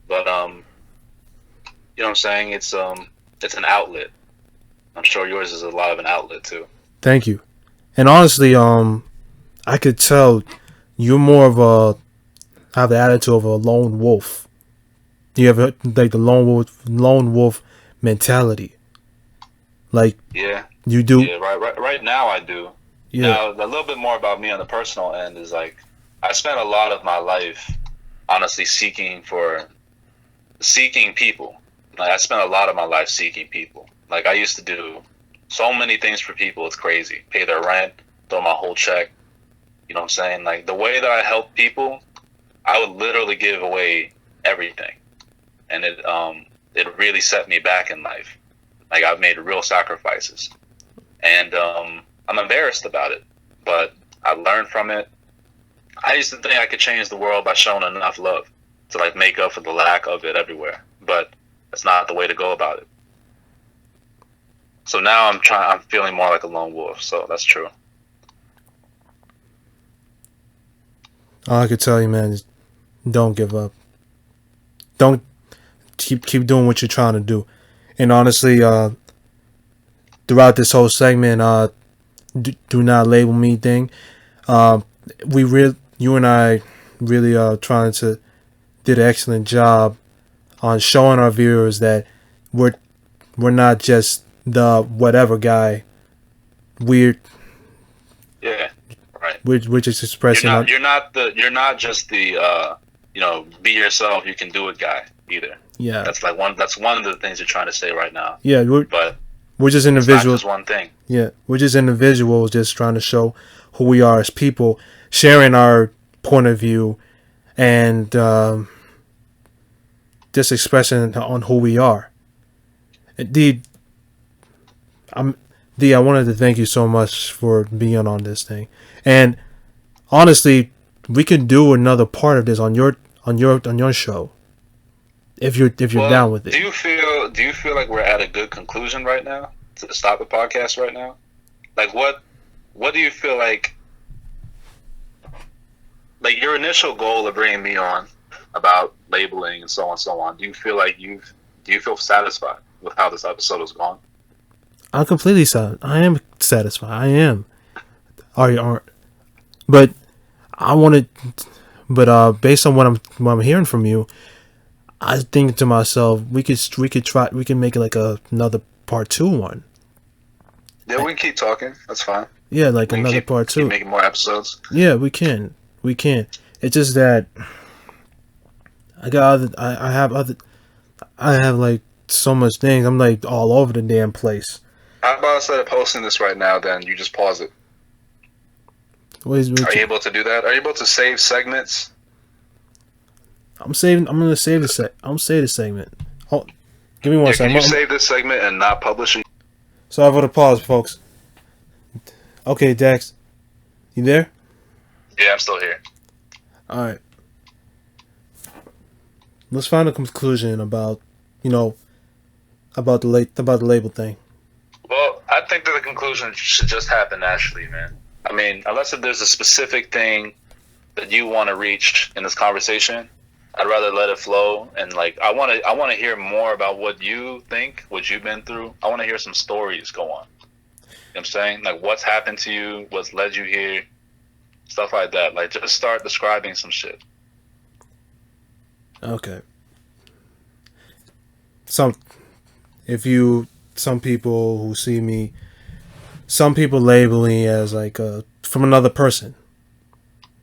But you know what I'm saying? It's an outlet. I'm sure yours is a lot of an outlet too. Thank you. And honestly, I could tell you're more of have the attitude of a lone wolf. You have like the lone wolf mentality. Like you do. Yeah, right now I do. Yeah. Now a little bit more about me on the personal end is like I spent a lot of my life honestly seeking people. Like I spent a lot of my life seeking people. Like I used to do so many things for people. It's crazy. Pay their rent, throw my whole check. You know what I'm saying? Like the way that I help people, I would literally give away everything, and it really set me back in life. Like I've made real sacrifices, and I'm embarrassed about it, but I learned from it. I used to think I could change the world by showing enough love to like make up for the lack of it everywhere, but that's not the way to go about it. So now I'm feeling more like a lone wolf. So that's true. All I could tell you, man, is don't give up. Don't keep doing what you're trying to do. And honestly, throughout this whole segment, do not label me thing. You and I really trying to did an excellent job on showing our viewers that we're not just the whatever guy. We're Right. We're just expressing. You're not just the be yourself, you can do it guy either. Yeah. That's one of the things you're trying to say right now. Yeah, but we're just individuals. It's not just one thing. Yeah, we're just individuals, just trying to show who we are as people, sharing our point of view, and just expressing on who we are. D, I wanted to thank you so much for being on this thing, and honestly, we can do another part of this on your show, if you're down with it. Do you feel like we're at a good conclusion right now to stop the podcast right now? Like what do you feel like? like your initial goal of bringing me on about labeling and so on, do you feel like do you feel satisfied with how this episode has gone? I'm completely satisfied. I am satisfied. I am. Are you aren't? But I wanted. But based on what I'm hearing from you, I think to myself, we could make it like another part 2 one. Yeah, we can keep talking. That's fine. Yeah, like another part 2. Keep making more episodes. Yeah, we can. We can. It's just that I have like so much things. I'm like all over the damn place. How about instead of posting this right now, then you just pause it? Are you able to do that? Are you able to save segments? I'm gonna save the I'm save the segment. Oh, give me one second. Can you save this segment and not publish it? Sorry for the pause, folks. Okay, Dax, you there? Yeah, I'm still here. All right. Let's find a conclusion about about the label thing. Well, I think that the conclusion should just happen naturally, man. I mean, unless if there's a specific thing that you want to reach in this conversation, I'd rather let it flow. And like, I want to hear more about what you think, what you've been through. I want to hear some stories go on. You know what I'm saying? Like, what's happened to you, what's led you here, stuff like that. Like, just start describing some shit. Okay. Some people who see me, some people label me as like from another person.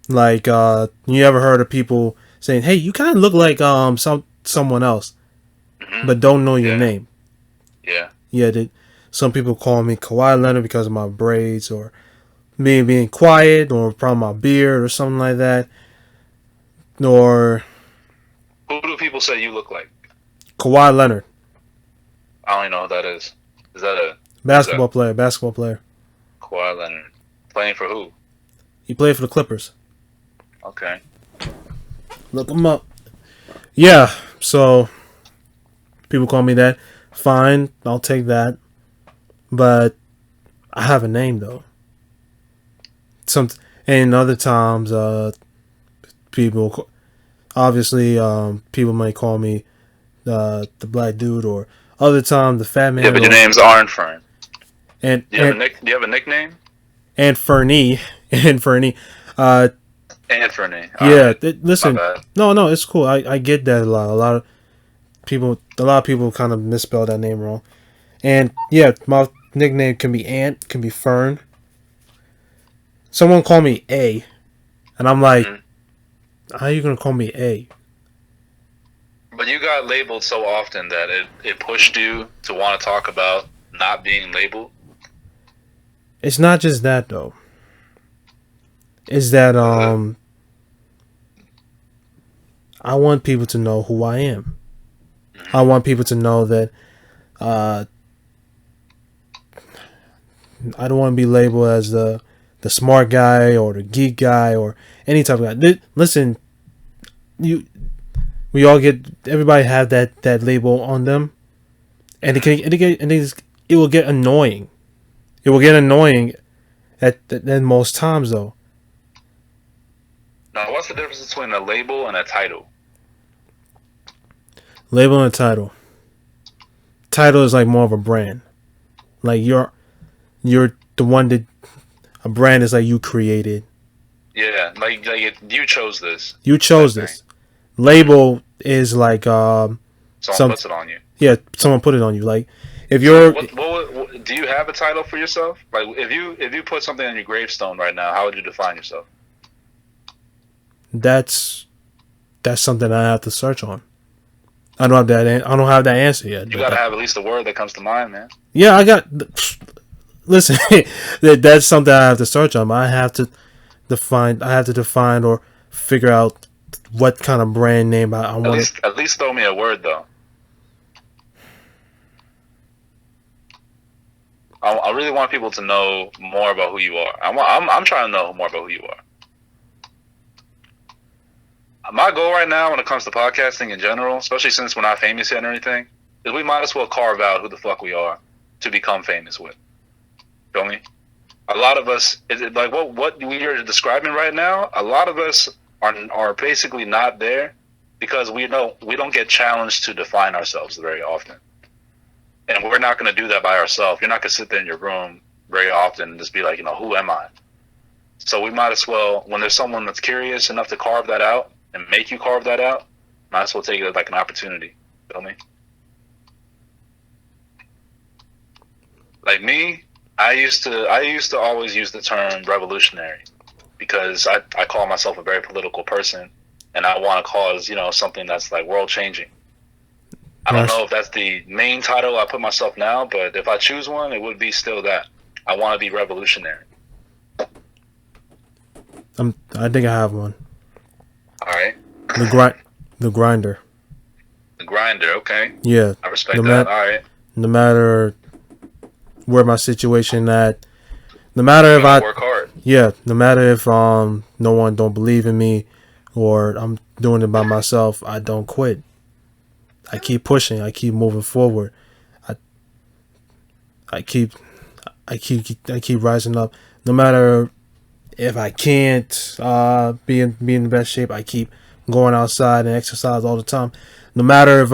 Like you ever heard of people saying, "Hey, you kind of look like someone else," but don't know your name. Yeah. Yeah. Some people call me Kawhi Leonard because of my braids, or me being quiet, or probably my beard, or something like that. Or who do people say you look like? Kawhi Leonard. I don't even know what that is. Is that a basketball player? Basketball player. Kawhi Leonard. Playing for who? He played for the Clippers. Okay. Look him up. Yeah, so people call me that. Fine, I'll take that. But I have a name though. And other times, people obviously people might call me the black dude, or other time the fat man. Yeah, but your name's Arn Fern. And do you have a nickname? And Fernie. And Fernie. Anthony. Yeah, listen. No, it's cool. I get that a lot. A lot of people kind of misspell that name wrong. And yeah, my nickname can be Ant, can be Fern. Someone called me A, and I'm like, how are you gonna call me A? But you got labeled so often that it pushed you to want to talk about not being labeled. It's not just that though. It's that I want people to know who I am. I want people to know that I don't want to be labeled as the smart guy or the geek guy or any type of guy. Listen, everybody have that label on them, and it will get annoying. It will get annoying at most times though. Now, what's the difference between a label and a title? Label and a title. Title is like more of a brand. Like you're the one that a brand is like you created. Yeah, like you chose this. You chose this. Label is like someone puts it on you. Yeah, someone put it on you. Like if you're. What, do you have a title for yourself? Like if you put something on your gravestone right now, how would you define yourself? That's something I have to search on. I don't have that answer yet. You gotta have at least a word that comes to mind, man. Yeah, I got. Listen, that's something I have to search on. I have to define or figure out what kind of brand name I want. At least throw me a word though. I really want people to know more about who you are. I'm trying to know more about who you are. My goal right now when it comes to podcasting in general, especially since we're not famous yet and everything, is we might as well carve out who the fuck we are to become famous with. Feel me? A lot of us, like what we are describing right now, a lot of us are basically not there because we don't get challenged to define ourselves very often. And we're not going to do that by ourselves. You're not going to sit there in your room very often and just be like, who am I? So we might as well, when there's someone that's curious enough to carve that out and make you carve that out, might as well take it as like an opportunity. Feel me? Like me, I used to always use the term revolutionary because I call myself a very political person and I want to cause, something that's like world changing. I don't know if that's the main title I put myself now, but if I choose one, it would be still that. I want to be revolutionary. I think I have one. All right. The grinder. The grinder, okay. Yeah. I respect that. All right. No matter where my situation at, no matter if I work hard. Yeah, no matter if no one don't believe in me or I'm doing it by myself, I don't quit. I keep pushing. I keep moving forward. I keep rising up. No matter if I can't be in the best shape, I keep going outside and exercise all the time. No matter if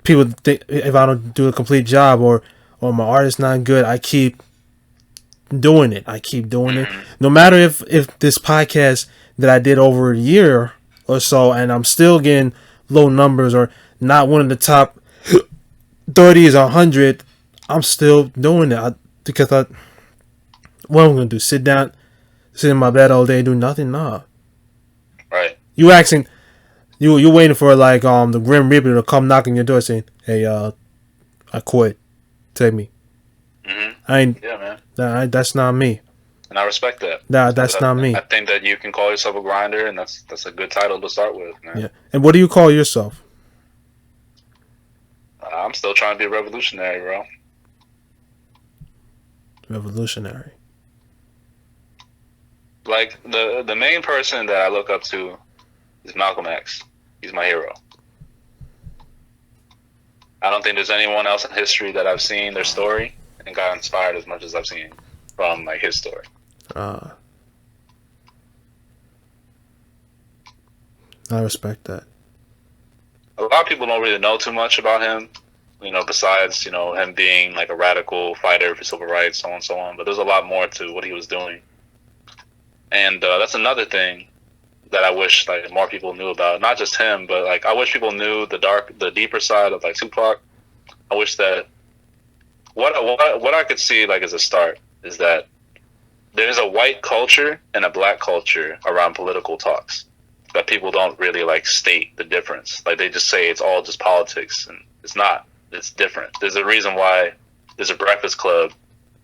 people think if I don't do a complete job or my art is not good, I keep doing it. No matter if this podcast that I did over a year or so and I'm still getting low numbers or not one of the top 30s or 100, I'm still doing it because what am I gonna do? Sit in my bed all day, do nothing? Nah. Right. You asking, you waiting for like the Grim Reaper to come knocking your door saying, "Hey, I quit. Take me." Mm-hmm. Yeah, man. That's not me. And I respect that. That's not me. I think that you can call yourself a grinder, and that's a good title to start with, man. Yeah. And what do you call yourself? I'm still trying to be a revolutionary, bro. Revolutionary. Like the main person that I look up to is Malcolm X. He's my hero. I don't think there's anyone else in history that I've seen their story and got inspired as much as I've seen from like his story. I respect that. A lot of people don't really know too much about him, besides, him being like a radical fighter for civil rights, so on and so on. But there's a lot more to what he was doing. And that's another thing that I wish like more people knew about. Not just him, but like I wish people knew the deeper side of like Tupac. I wish that what I could see like as a start is that there's a white culture and a black culture around political talks that people don't really like state the difference. Like they just say it's all just politics, and it's not. It's different. There's a reason why there's a Breakfast Club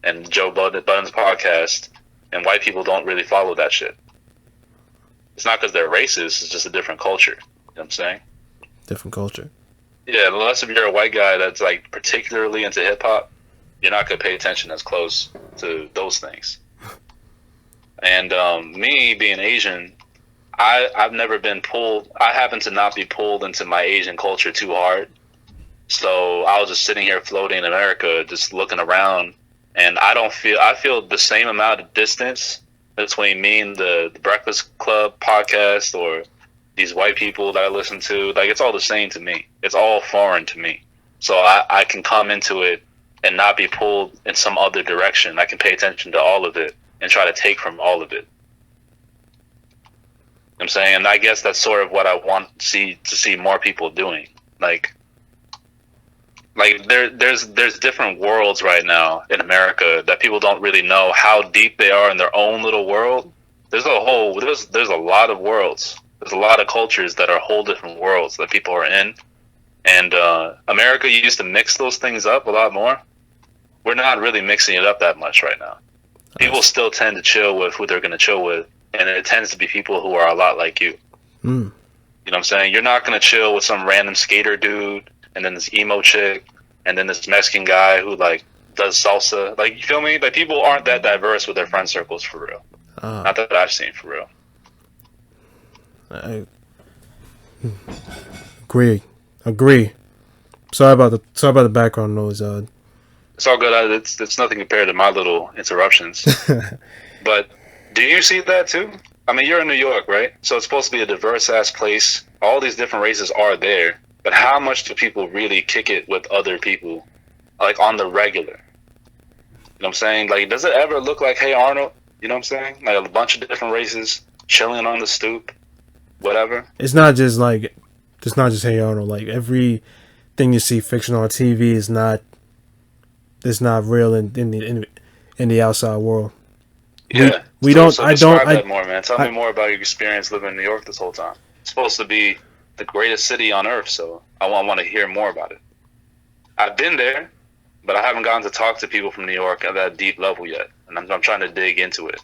and Joe Budden's podcast, and white people don't really follow that shit. It's not because they're racist. It's just a different culture. You know what I'm saying? Different culture. Yeah, unless if you're a white guy that's like particularly into hip hop, you're not gonna pay attention as close to those things. And me being Asian, I've never been pulled. I happen to not be pulled into my Asian culture too hard. So I was just sitting here floating in America, just looking around, and I feel the same amount of distance between me and the Breakfast Club podcast or these white people that I listen to. Like it's all the same to me. It's all foreign to me. So I can come into it and not be pulled in some other direction. I can pay attention to all of it and try to take from all of it. You know what I'm saying? And I guess that's sort of what I want to see more people doing. Like there's different worlds right now in America that people don't really know how deep they are in their own little world. There's a lot of worlds. There's a lot of cultures that are whole different worlds that people are in. And America used to mix those things up a lot more. We're not really mixing it up that much right now. People still tend to chill with who they're going to chill with, and it tends to be people who are a lot like you. You know what I'm saying? You're not going to chill with some random skater dude, and then this emo chick, and then this Mexican guy who like does salsa. Like, you feel me? Like, people aren't that diverse with their friend circles for real. Not that I've seen for real. I agree. Sorry about the background noise. It's all good. It's nothing compared to my little interruptions. But do you see that too? I mean, you're in New York, right? So it's supposed to be a diverse ass place. All these different races are there, but how much do people really kick it with other people, like on the regular? You know what I'm saying? Like, does it ever look like Hey Arnold? You know what I'm saying? Like a bunch of different races chilling on the stoop, whatever. It's not just like, it's not just Hey Arnold. Like everything you see fictional on TV is not, it's not real in the outside world. Yeah. We so, don't. So I describe don't. that more, man. Tell me more about your experience living in New York this whole time. It's supposed to be the greatest city on earth, so I want to hear more about it. I've been there, but I haven't gotten to talk to people from New York at that deep level yet, and I'm trying to dig into it.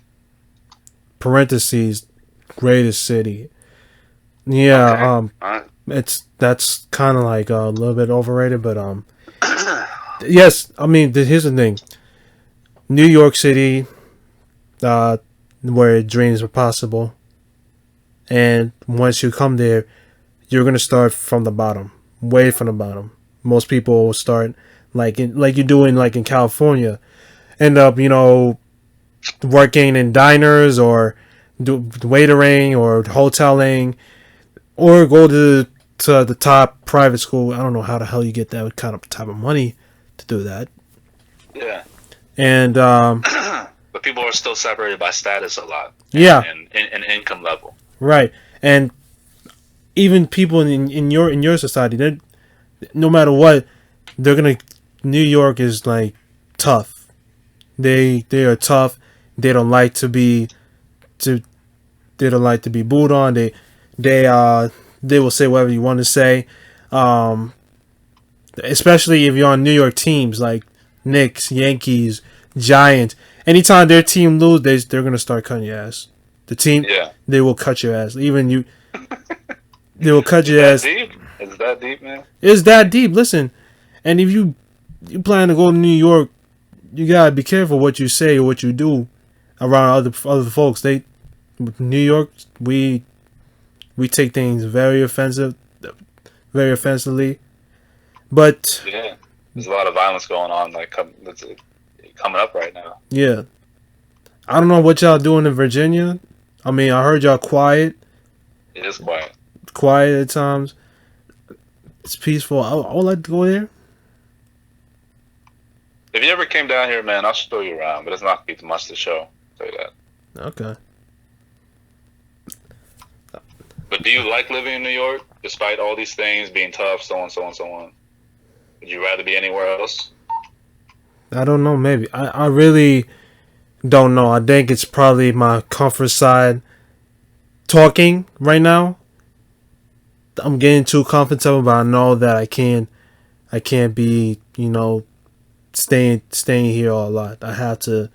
Parentheses, greatest city. Yeah. Okay. All right. That's kind of like a little bit overrated, but yes. I mean, here's the thing. New York City, where dreams are possible, and once you come there, you're gonna start from the bottom, way from the bottom. Most people will start like you do in like in California, end up working in diners or do waitering or hoteling, or go to the top private school. I don't know how the hell you get that kind of type of money to do that. Yeah. And but people are still separated by status a lot. Yeah. And income level. Right. And even people in your society, they, no matter what, they're gonna. New York is like tough. They are tough. They don't like to be They don't like to be booed on. They will say whatever you want to say. Especially if you're on New York teams like Knicks, Yankees, Giants. Anytime their team lose, they're gonna start cutting your ass. The team, yeah, they will cut your ass. Even you, they will cut your ass. Deep? Is that deep, man? It's that deep. Listen, and if you plan to go to New York, you gotta be careful what you say or what you do around other folks. New York, we take things very offensively. But yeah, there's a lot of violence going on, like coming up right now. Yeah, I don't know what y'all doing in Virginia. I mean, I heard y'all quiet. It is quiet. Quiet at times. It's peaceful. I would like to go there. If you ever came down here, man, I'll show you around, but it's not gonna be much to show. I'll tell you that. Okay. But do you like living in New York, despite all these things being tough, so on, so on, so on? Would you rather be anywhere else? I don't know. Maybe I really don't know. I think it's probably my comfort side talking right now. I'm getting too comfortable, but I know that I can't be, staying here a lot. I have to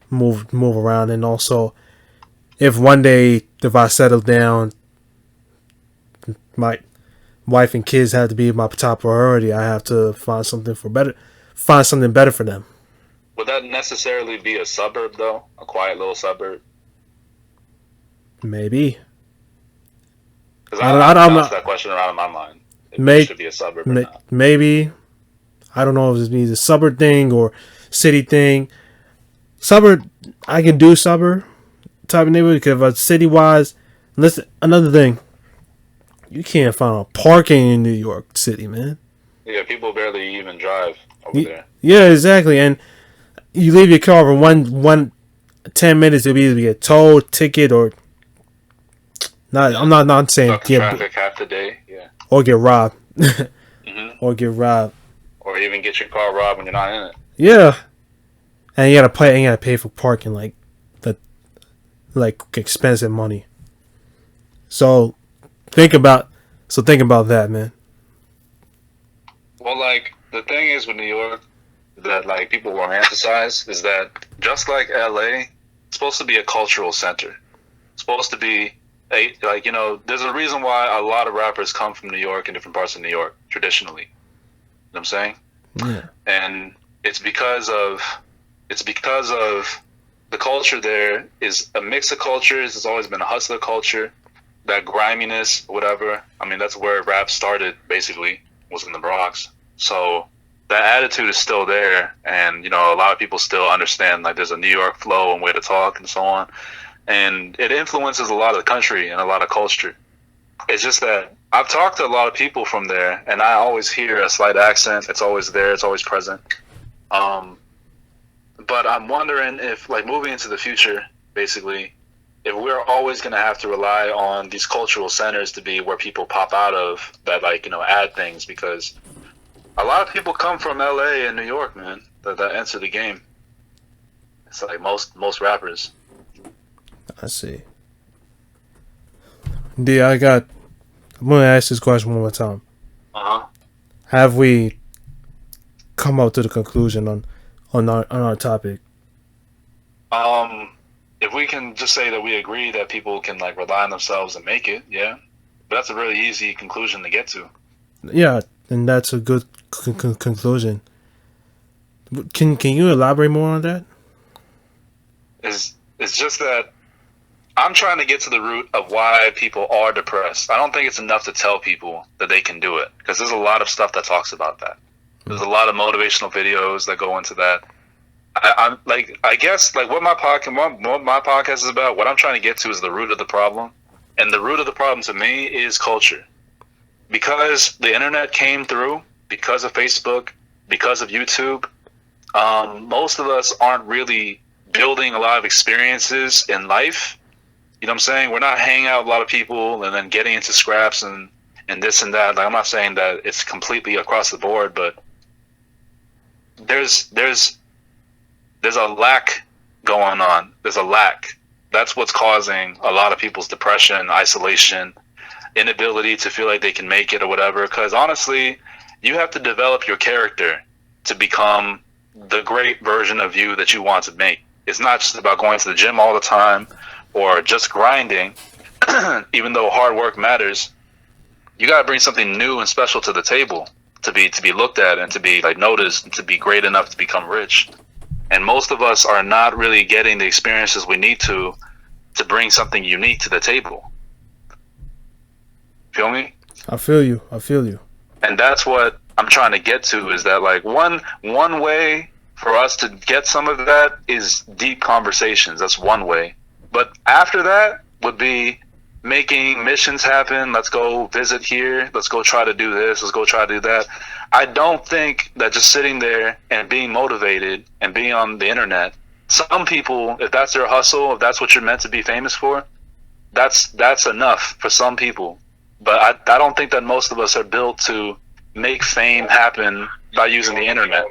move around, and also if one day if I settle down, my wife and kids have to be my top priority. I have to find something better for them. Would that necessarily be a suburb, though? A quiet little suburb? Maybe. Because I'm asked that question around in my mind. It should be a suburb or not. Maybe. I don't know if it means a suburb thing or city thing. Suburb, I can do suburb type of neighborhood because city-wise, listen, another thing, you can't find parking in New York City, man. Yeah, people barely even drive over there. Yeah, exactly. And you leave your car for 10 minutes, it'll either get towed, ticket, or not. I'm not saying traffic half the day. Yeah. Or get robbed. Or get robbed. Or even get your car robbed when you're not in it. Yeah. And you gotta pay for parking like expensive money. So think about that, man. Well, like the thing is with New York that like people romanticize is that just like LA, it's supposed to be a cultural center. It's supposed to be there's a reason why a lot of rappers come from New York and different parts of New York traditionally. You know what I'm saying? Yeah. And it's because of the culture there is a mix of cultures. It's always been a hustler culture, that griminess, whatever. I mean, that's where rap started, basically, was in the Bronx. So that attitude is still there. And, a lot of people still understand, like, there's a New York flow and way to talk and so on. and it influences a lot of the country and a lot of culture. It's just that I've talked to a lot of people from there, and I always hear a slight accent. It's always there. It's always present. Um, but I'm wondering if, like, moving into the future, basically, if we're always going to have to rely on these cultural centers to be where people pop out of that, like, add things, because a lot of people come from LA and New York, man, that enter the game. It's like most rappers. I see. D, I'm going to ask this question one more time. Uh-huh. Have we come up to the conclusion on our topic? If we can just say that we agree that people can, like, rely on themselves and make it, yeah. But that's a really easy conclusion to get to. Yeah, and that's a good conclusion. Can you elaborate more on that? It's just that I'm trying to get to the root of why people are depressed. I don't think it's enough to tell people that they can do it, because there's a lot of stuff that talks about that. There's a lot of motivational videos that go into that. I guess what my podcast is about, what I'm trying to get to is the root of the problem. And the root of the problem to me is culture. Because the internet came through, because of Facebook, because of YouTube, most of us aren't really building a lot of experiences in life. You know what I'm saying? We're not hanging out with a lot of people and then getting into scraps and this and that. Like, I'm not saying that it's completely across the board, but there's a lack going on. There's a lack. That's what's causing a lot of people's depression, isolation, inability to feel like they can make it or whatever. Because honestly, you have to develop your character to become the great version of you that you want to make. It's not just about going to the gym all the time or just grinding. Even though hard work matters, you got to bring something new and special to the table to be looked at and to be, like, noticed and to be great enough to become rich. And most of us are not really getting the experiences we need to bring something unique to the table. Feel me? I feel you. And that's what I'm trying to get to, is that, like, one way for us to get some of that is deep conversations. That's one way. But after that would be making missions happen. Let's go visit here. Let's go try to do this. Let's go try to do that. I don't think that just sitting there and being motivated and being on the internet, some people, if that's their hustle, if that's what you're meant to be famous for, that's enough for some people. But I don't think that most of us are built to make fame happen by using the internet.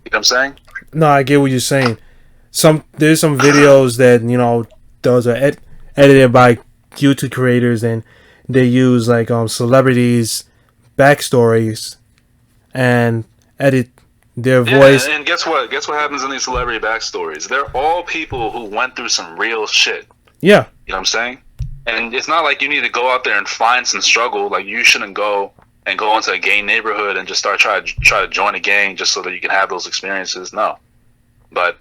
You know what I'm saying? No, I get what you're saying. There's some videos that, those are edited by YouTube creators, and they use, like, celebrities' backstories and edit their voice. And guess what? Guess what happens in these celebrity backstories? They're all people who went through some real shit. Yeah. You know what I'm saying? And it's not like you need to go out there and find some struggle. Like, you shouldn't go into a gang neighborhood and just try to join a gang just so that you can have those experiences. No. But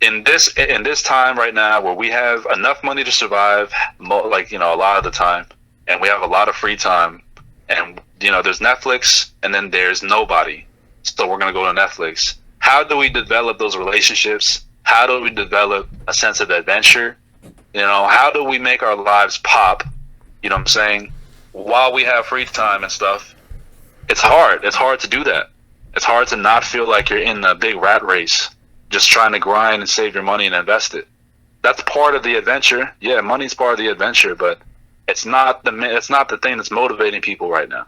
in this time right now, where we have enough money to survive, a lot of the time, and we have a lot of free time, and there's Netflix, and then there's nobody, so we're gonna go to Netflix. How do we develop those relationships? How do we develop a sense of adventure? How do we make our lives pop? You know what I'm saying? While we have free time and stuff, it's hard. It's hard to do that. It's hard to not feel like you're in a big rat race, just trying to grind and save your money and invest it. That's part of the adventure. Yeah, money's part of the adventure, but it's not the thing that's motivating people right now.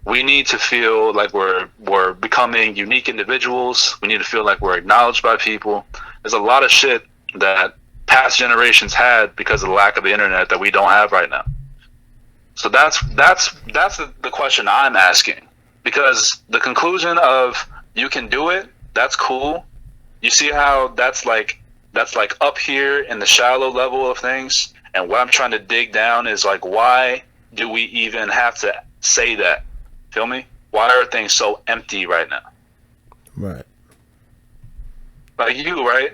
We need to feel like we're becoming unique individuals. We need to feel like we're acknowledged by people. There's a lot of shit that past generations had because of the lack of the internet that we don't have right now. So that's the question I'm asking, because the conclusion of you can do it, that's cool. You see how that's like up here in the shallow level of things, and what I'm trying to dig down is, like, why do we even have to say that? Feel me? Why are things so empty right now? Right. Like you, right?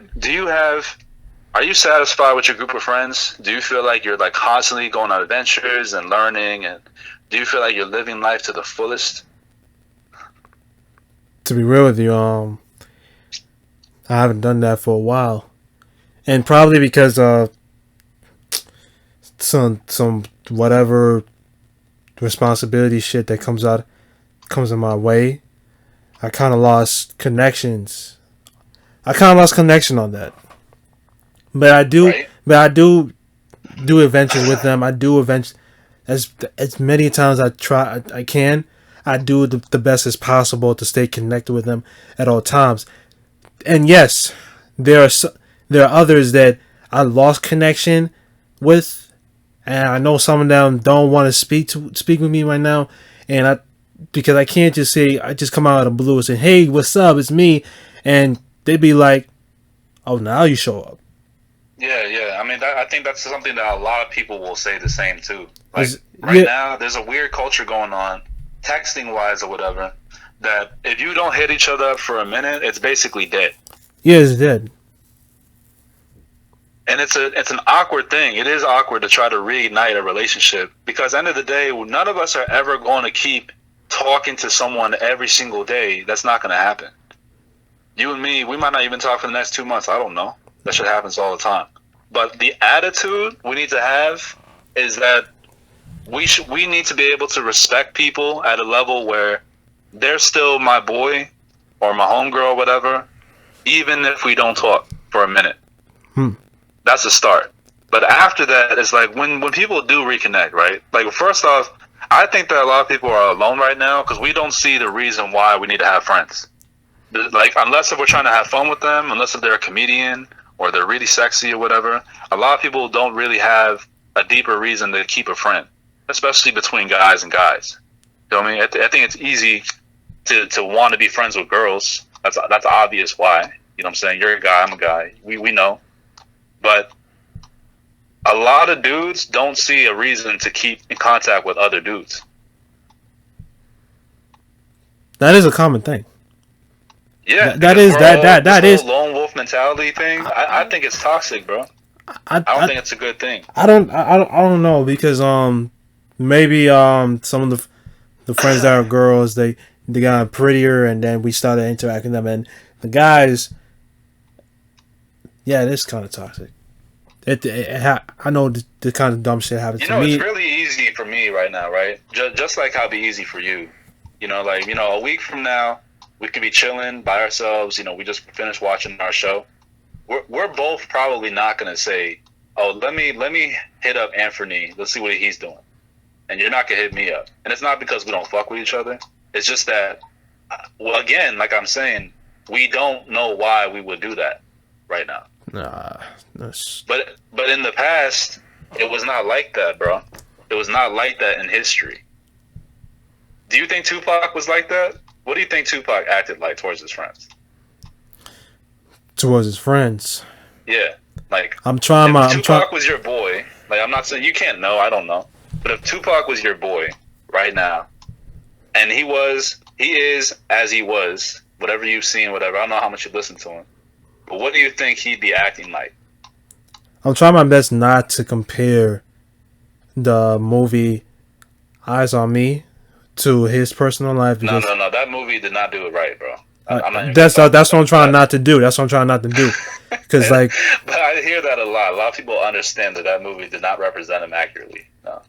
Are you satisfied with your group of friends? Do you feel like you're, like, constantly going on adventures and learning, and do you feel like you're living life to the fullest? To be real with you, I haven't done that for a while, and probably because some whatever responsibility shit that comes in my way. I kind of lost connections. I kind of lost connection on that. But I do, Right? but I do adventures with them. I do events as many times I can. I do the best as possible to stay connected with them at all times. And yes, there are others that I lost connection with, and I know some of them don't want to speak with me right now, and because I can't just say I just come out of the blue and say, "Hey, what's up? It's me," and they'd be like, "Oh, now you show up." Yeah, yeah. I mean, I think that's something that a lot of people will say the same too. Like Yeah, now, there's a weird culture going on, texting wise or whatever. That if you don't hit each other up for a minute, it's basically dead. yeah, it's dead. And it's an awkward thing. It is awkward to try to reignite a relationship because at the end of the day, none of us are ever going to keep talking to someone every single day. That's not going to happen. You and me, we might not even talk for the next 2 months. I don't know. That shit happens all the time. But the attitude we need to have is that we need to be able to respect people at a level where they're still my boy or my homegirl or whatever, even if we don't talk for a minute. That's a start. But after that, it's like when people do reconnect, right? Like, first off, I think that a lot of people are alone right now because we don't see the reason why we need to have friends. Like, unless if we're trying to have fun with them, unless if they're a comedian or they're really sexy or whatever, a lot of people don't really have a deeper reason to keep a friend, especially between guys and guys. You know what I mean? I think it's easy to want to be friends with girls. That's obvious why. You know what I'm saying? You're a guy, I'm a guy. We know. But a lot of dudes don't see a reason to keep in contact with other dudes. That is a common thing. Yeah, that is this whole lone wolf mentality thing. I think it's toxic, bro. I don't think it's a good thing. I don't know because maybe some of the friends that are girls they got prettier and then we started interacting with them and the guys. Yeah, it is kind of toxic. I know the kind of dumb shit happens to me. It's really easy for me right now, right? Just like how it'd be easy for you. A week from now, we could be chilling by ourselves. We just finished watching our show. We're both probably not gonna say, "Oh, let me hit up Anthony. Let's see what he's doing," and you're not gonna hit me up. And it's not because we don't fuck with each other. It's just that, well, again, like I'm saying, we don't know why we would do that right now. Nah, but in the past, it was not like that, bro. It was not like that in history. Do you think Tupac was like that? What do you think Tupac acted like towards his friends? Towards his friends. Yeah, like if Tupac was your boy, like I'm not saying you can't know, I don't know, but if Tupac was your boy right now, and he is as he was, whatever you've seen, whatever. I don't know how much you listen to him. But what do you think he'd be acting like? I'm trying my best not to compare the movie Eyes on Me to his personal life. No. That movie did not do it right, bro. That's what I'm trying not to do. That's what I'm trying not to do. Because but I hear that a lot. A lot of people understand that movie did not represent him accurately. No.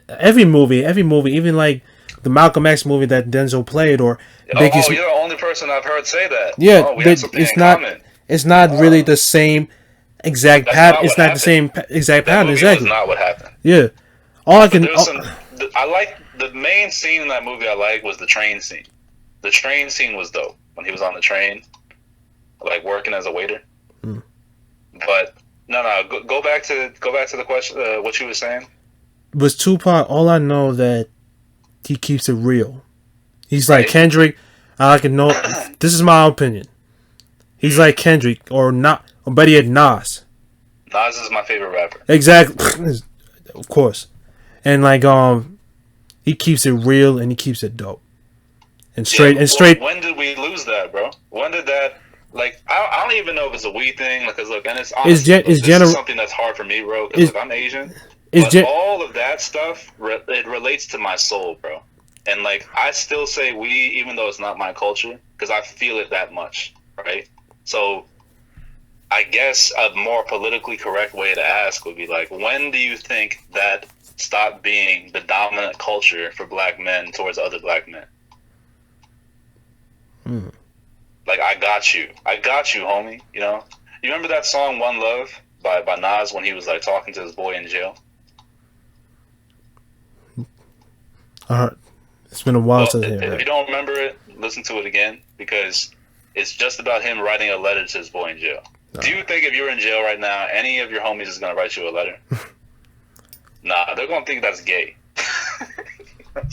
Every movie, even like the Malcolm X movie that Denzel played, or Biggie's. Oh, you're the only person I've heard say that. Yeah, we have something in common. It's not really the same exact pattern. It's not the same exact pattern. Exactly. That's not what happened. Yeah. I like the main scene in that movie. I like was the train scene. The train scene was dope when he was on the train, like working as a waiter. But no. Go back to the question. What you were saying was Tupac. All I know that he keeps it real. He's like Kendrick. I can know. This is my opinion. He's like Kendrick, or not, or better yet, Nas. Nas is my favorite rapper. Exactly, of course, and like he keeps it real and he keeps it dope, and straight. When did we lose that, bro? When did that? Like, I don't even know if it's a we thing. Because look, and it's honestly, this is something that's hard for me, bro. Because I'm Asian. But all of that stuff, it relates to my soul, bro. And like, I still say we, even though it's not my culture, because I feel it that much, right? So I guess a more politically correct way to ask would be like, when do you think that stopped being the dominant culture for black men towards other black men? Like, I got you, homie. You know, you remember that song "One Love" by Nas when he was like talking to his boy in jail? It's been a while since if you don't remember it, listen to it again, because it's just about him writing a letter to his boy in jail. Do you think if you were in jail right now, any of your homies is gonna write you a letter? Nah, they're gonna think that's gay. But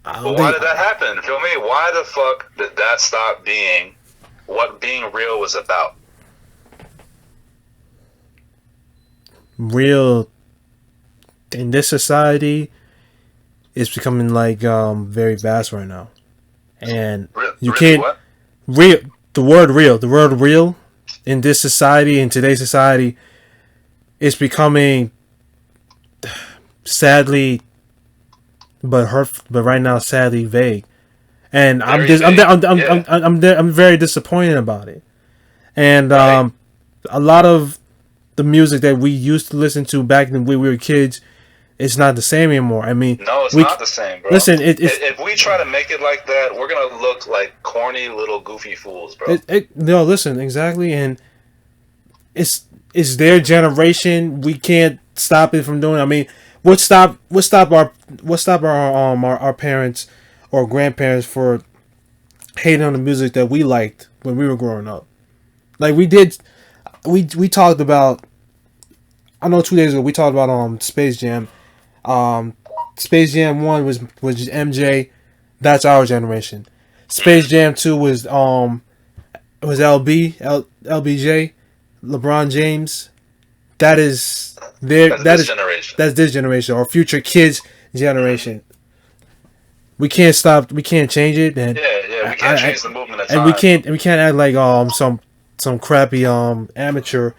why did that happen? Feel me? Why the fuck did that stop being what being real was about? Real in this society is becoming like very vast right now, and you can't what? real the word real in this society, in today's society, is becoming sadly, but right now sadly vague, and I'm very disappointed about it, and a lot of the music that we used to listen to back when we were kids, it's not the same anymore. I mean, no, it's not the same, bro. Listen, if we try to make it like that, we're gonna look like corny little goofy fools, bro. No, listen, exactly, and it's their generation. We can't stop it from doing it. I mean, what stop our parents or grandparents for hating on the music that we liked when we were growing up? Like we did, we talked about. I know 2 days ago we talked about Space Jam. Space Jam 1 was MJ. That's our generation. Space Jam 2 was LBJ, LeBron James. That's this generation or future kids generation. We can't stop. We can't change it. And we can't change the movement of time. And we can't act like some crappy amateur,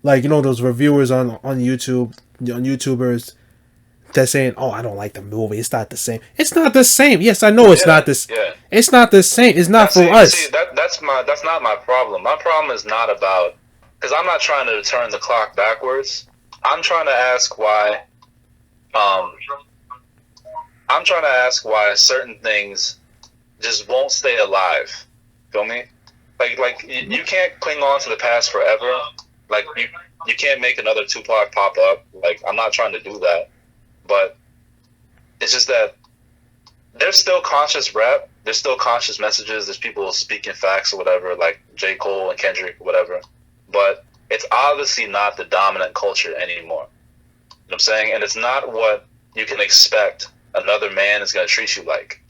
like, you know, those reviewers on YouTubers that saying, "Oh, I don't like the movie. It's not the same." It's not the same. Yes, I know it's not this. Yeah. It's not the same. It's not for us. See, that's not my problem. My problem is not about, because I'm not trying to turn the clock backwards. I'm trying to ask why. I'm trying to ask why certain things just won't stay alive. Feel me? Like you can't cling on to the past forever. Like you can't make another Tupac pop up. Like, I'm not trying to do that, but it's just that there's still conscious rap. There's still conscious messages. There's people speaking facts or whatever, like J. Cole and Kendrick or whatever. But it's obviously not the dominant culture anymore. You know what I'm saying? And it's not what you can expect another man is going to treat you like.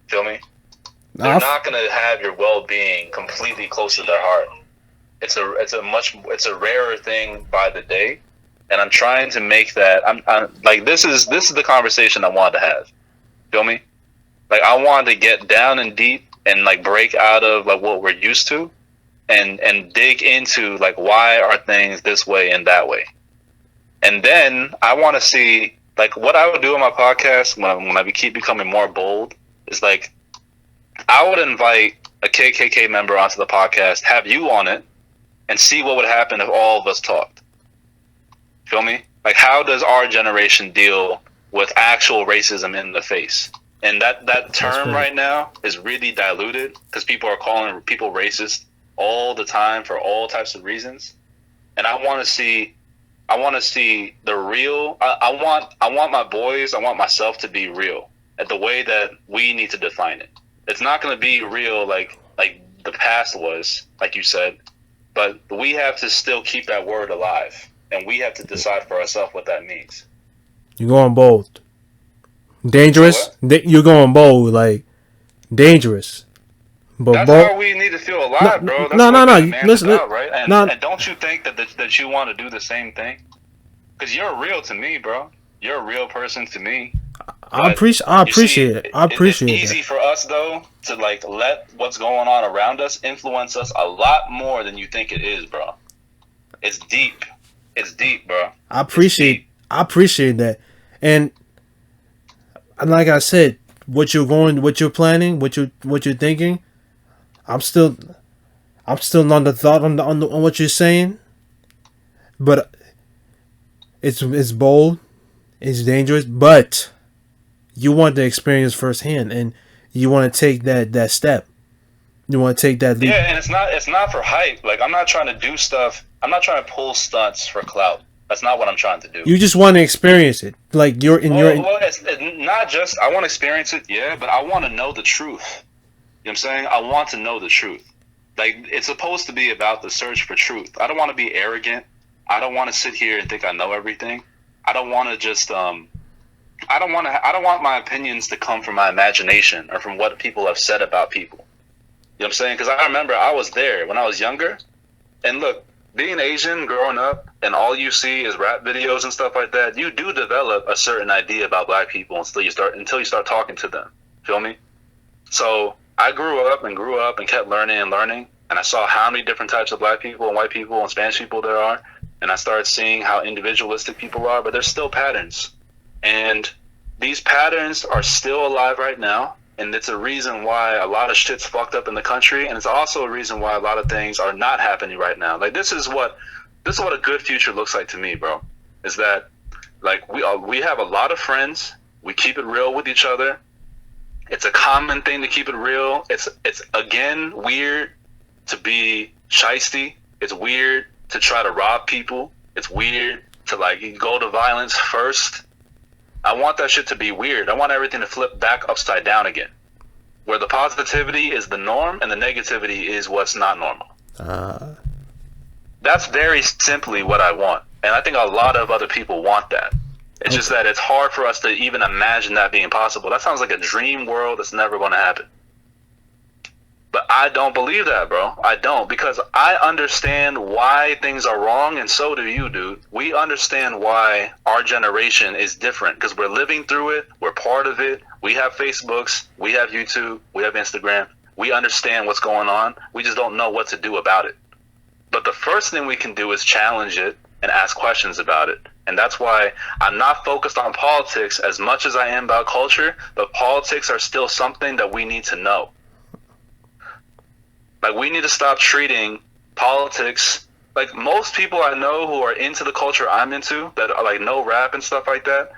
Feel me? They're not going to have your well-being completely close to their heart. It's a rarer thing by the day, and I'm trying to make that. I'm like, this is the conversation I wanted to have. Feel me? Like, I wanted to get down and deep and like break out of like what we're used to, and dig into like, why are things this way and that way, and then I want to see like what I would do on my podcast when I keep becoming more bold is like, I would invite a KKK member onto the podcast, have you on it, and see what would happen if all of us talked. Feel me? Like, how does our generation deal with actual racism in the face? And that term right now is really diluted because people are calling people racist all the time for all types of reasons. And I want to see the real. I want my boys. I want myself to be real at the way that we need to define it. It's not going to be real like the past was, like you said, but we have to still keep that word alive, and we have to decide for ourselves what that means. You're going bold. Dangerous? You're going bold, like dangerous. But that's how we need to feel alive, bro. That's no. Listen, about, right? And don't you think that you want to do the same thing? Because you're real to me, bro. You're a real person to me. I appreciate it. It's easy for us though to like let what's going on around us influence us a lot more than you think it is, bro. It's deep. It's deep, bro. I appreciate that. And like I said, what you're planning, what you're thinking, I'm still I'm still not the thought on what you're saying, but it's bold, it's dangerous, but you want the experience firsthand, and you want to take that step. You want to take that leap. Yeah, and it's not for hype. Like, I'm not trying to do stuff. I'm not trying to pull stunts for clout. That's not what I'm trying to do. You just want to experience it. Like Well, it's not just I want to experience it, yeah, but I want to know the truth. You know what I'm saying? I want to know the truth. Like, it's supposed to be about the search for truth. I don't want to be arrogant. I don't want to sit here and think I know everything. I don't want to just I don't want my opinions to come from my imagination or from what people have said about people. You know what I'm saying? Because I remember I was there when I was younger, and look, being Asian, growing up, and all you see is rap videos and stuff like that, you do develop a certain idea about black people until you start talking to them. Feel me? So I grew up and kept learning, and I saw how many different types of black people and white people and Spanish people there are, and I started seeing how individualistic people are, but there's still patterns. And these patterns are still alive right now, and it's a reason why a lot of shit's fucked up in the country, and it's also a reason why a lot of things are not happening right now. Like, this is what a good future looks like to me, bro. Is that, like, we have a lot of friends, we keep it real with each other. It's a common thing to keep it real. It's again weird to be shiesty. It's weird to try to rob people. It's weird to, like, go to violence first. I want that shit to be weird. I want everything to flip back upside down again, where the positivity is the norm and the negativity is what's not normal. That's very simply what I want, and I think a lot of other people want that. It's just that it's hard for us to even imagine that being possible. That sounds like a dream world that's never going to happen. But I don't believe that, bro. I don't, because I understand why things are wrong, and so do you, dude. We understand why our generation is different, because we're living through it. We're part of it. We have Facebooks. We have YouTube. We have Instagram. We understand what's going on. We just don't know what to do about it. But the first thing we can do is challenge it and ask questions about it. And that's why I'm not focused on politics as much as I am about culture, but politics are still something that we need to know. Like, we need to stop treating politics, like, most people I know who are into the culture I'm into, that are, like, know rap and stuff like that,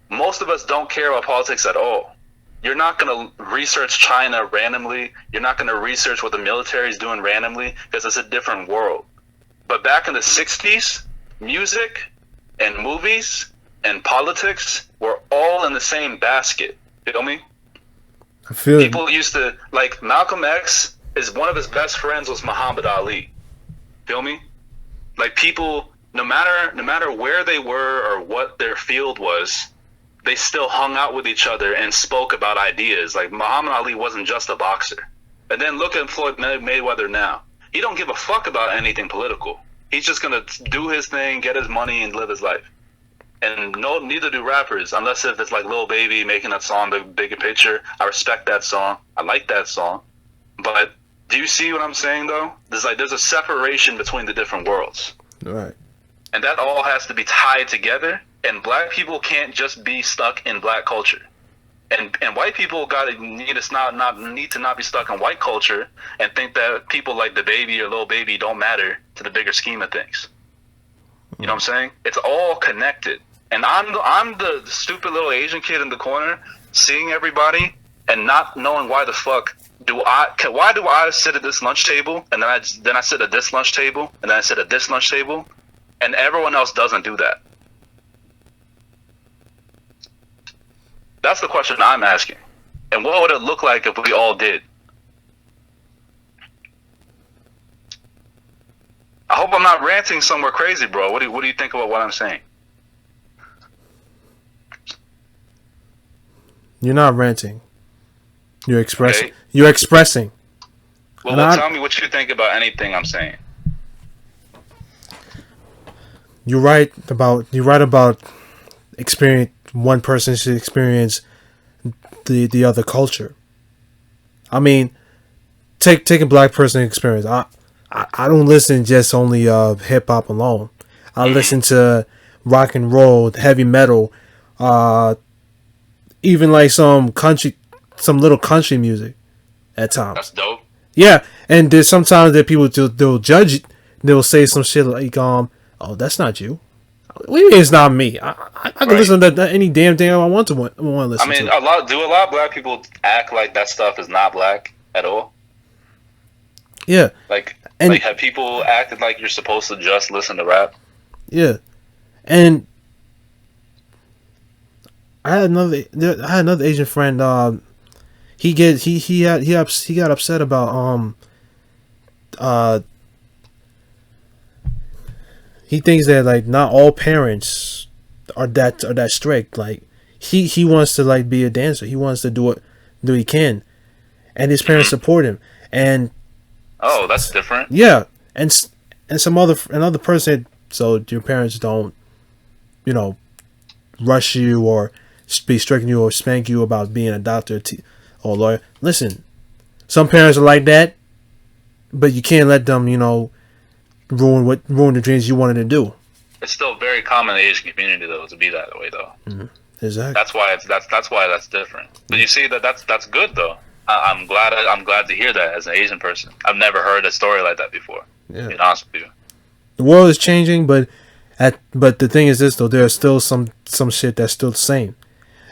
most of us don't care about politics at all. You're not going to research China randomly. You're not going to research what the military is doing randomly, because it's a different world. But back in the 60s, music and movies and politics were all in the same basket. You feel me? I feel people used to, like, Malcolm X is one of his best friends was Muhammad Ali. Feel me? Like, people, no matter where they were or what their field was, they still hung out with each other and spoke about ideas. Like, Muhammad Ali wasn't just a boxer. And then look at Floyd Mayweather now. He don't give a fuck about anything political. He's just gonna do his thing, get his money, and live his life. And neither do rappers, unless if it's like Lil Baby making that song, The Bigger Picture. I respect that song. I like that song. But do you see what I'm saying, though? There's a separation between the different worlds. Right. And that all has to be tied together. And black people can't just be stuck in black culture. And white people need to not be stuck in white culture and think that people like the Baby or Lil Baby don't matter to the bigger scheme of things. You know what I'm saying? It's all connected. And I'm the stupid little Asian kid in the corner, seeing everybody and not knowing why the fuck why do I sit at this lunch table, and then I sit at this lunch table, and then I sit at this lunch table, and everyone else doesn't do that? That's the question I'm asking. And what would it look like if we all did? I hope I'm not ranting somewhere crazy, bro. What do you think about what I'm saying? You're not ranting. You're expressing. Okay. You're expressing. Well, tell me what you think about anything I'm saying. You're right about experience. One person should experience the other culture. I mean, take a black person experience. I don't listen just only hip hop alone. I listen to rock and roll, heavy metal, even like some little country music at times. That's dope. Yeah, and there's sometimes that people they'll judge it. They'll say some shit like, oh, that's not you. What do you mean it's not me? I can Right. listen to any damn thing I want to listen I mean, to. a lot of black people act like that stuff is not black at all. Yeah, Like, and have people acted like you're supposed to just listen to rap? yeah, and I had another Asian friend. He got upset about uh he thinks that like not all parents are that strict. Like he wants to like be a dancer. He wants to do what he can, and his parents support him. And Oh, that's different. yeah, and another person. So your parents don't, you know, rush you or be strict on you or spank you about being a doctor or lawyer. Listen, some parents are like that, but you can't let them, ruin the dreams you wanted to do. It's still very common in the Asian community though to be that way though. Mm-hmm. Exactly. That's why that's different. But you see that's good though. I'm glad to hear that as an Asian person. I've never heard a story like that before. Yeah. To be honest with you. The world is changing, but the thing is this though, there's still some shit that's still the same.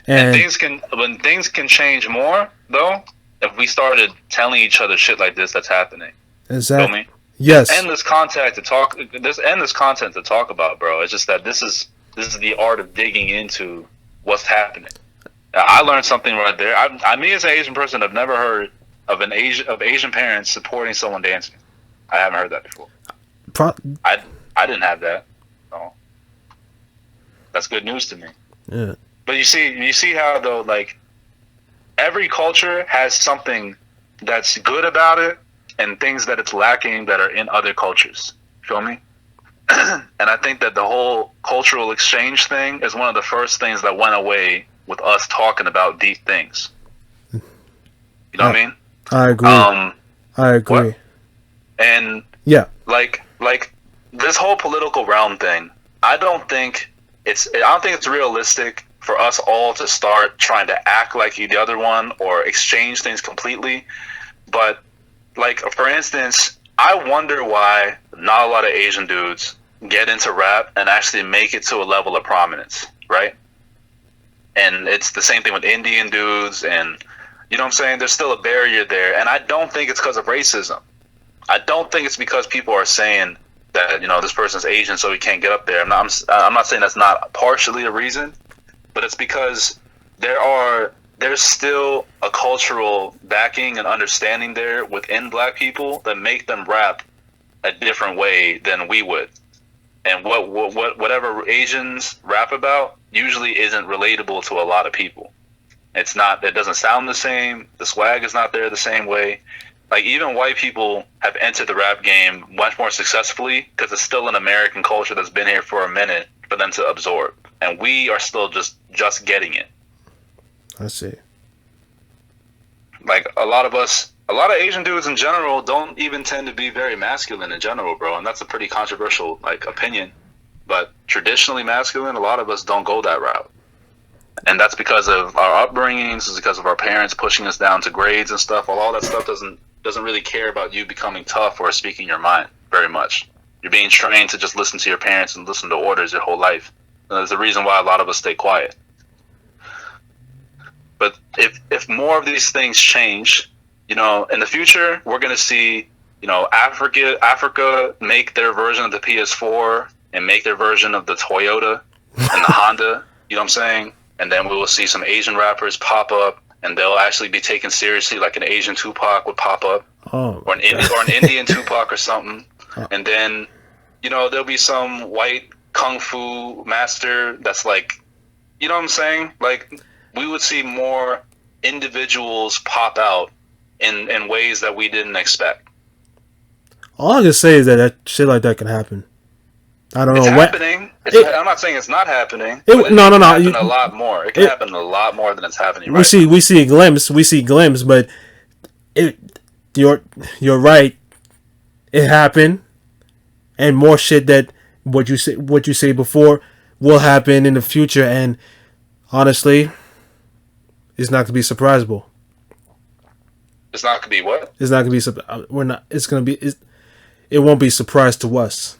And things can change more though if we started telling each other shit like this that's happening. Exactly. Feel me? Yes. End this content to talk about, bro. It's just that this is the art of digging into what's happening. I learned something right there. Me as an Asian person, I've never heard of Asian parents supporting someone dancing. I haven't heard that before. I didn't have that. No. That's good news to me. Yeah. But you see how though, like every culture has something that's good about it and things that it's lacking that are in other cultures. Feel me? And I think that the whole cultural exchange thing is one of the first things that went away with us talking about deep things. You know what I mean? I agree. I agree. What? And yeah, like this whole political realm thing, I don't think it's realistic for us all to start trying to act like the other one or exchange things completely. But like, for instance, I wonder why not a lot of Asian dudes get into rap and actually make it to a level of prominence, right? And it's the same thing with Indian dudes, and you know what I'm saying? There's still a barrier there, and I don't think it's because of racism. I don't think it's because people are saying that, this person's Asian so he can't get up there. I'm not saying that's not partially a reason, but it's because there's still a cultural backing and understanding there within black people that make them rap a different way than we would. And whatever Asians rap about usually isn't relatable to a lot of people. It doesn't sound the same. The swag is not there the same way. Like, even white people have entered the rap game much more successfully because it's still an American culture that's been here for a minute for them to absorb. And we are still just getting it. I see. Like, a lot of Asian dudes in general don't even tend to be very masculine in general, bro. And that's a pretty controversial, opinion. But traditionally masculine, a lot of us don't go that route. And that's because of our upbringings, it's because of our parents pushing us down to grades and stuff. All that stuff doesn't really care about you becoming tough or speaking your mind very much. You're being trained to just listen to your parents and listen to orders your whole life. And there's a reason why a lot of us stay quiet. But if more of these things change, in the future, we're going to see, Africa make their version of the PS4 and make their version of the Toyota and the Honda, you know what I'm saying? And then we will see some Asian rappers pop up, and they'll actually be taken seriously, like an Asian Tupac would pop up, or an Indian Tupac or something. And then, there'll be some white kung fu master that's like, you know what I'm saying? Like, we would see more individuals pop out in ways that we didn't expect. All I can say is that shit like that can happen. I don't know. It's happening. I'm not saying it's not happening. It can happen a lot more. It can happen a lot more than it's happening. We see a glimpse. But you're right. It happened, and more shit that what you say before will happen in the future. And honestly, it's not to be surprisable. It's not gonna be what? It's not gonna be. We're not. It's gonna be. It won't be a surprise to us.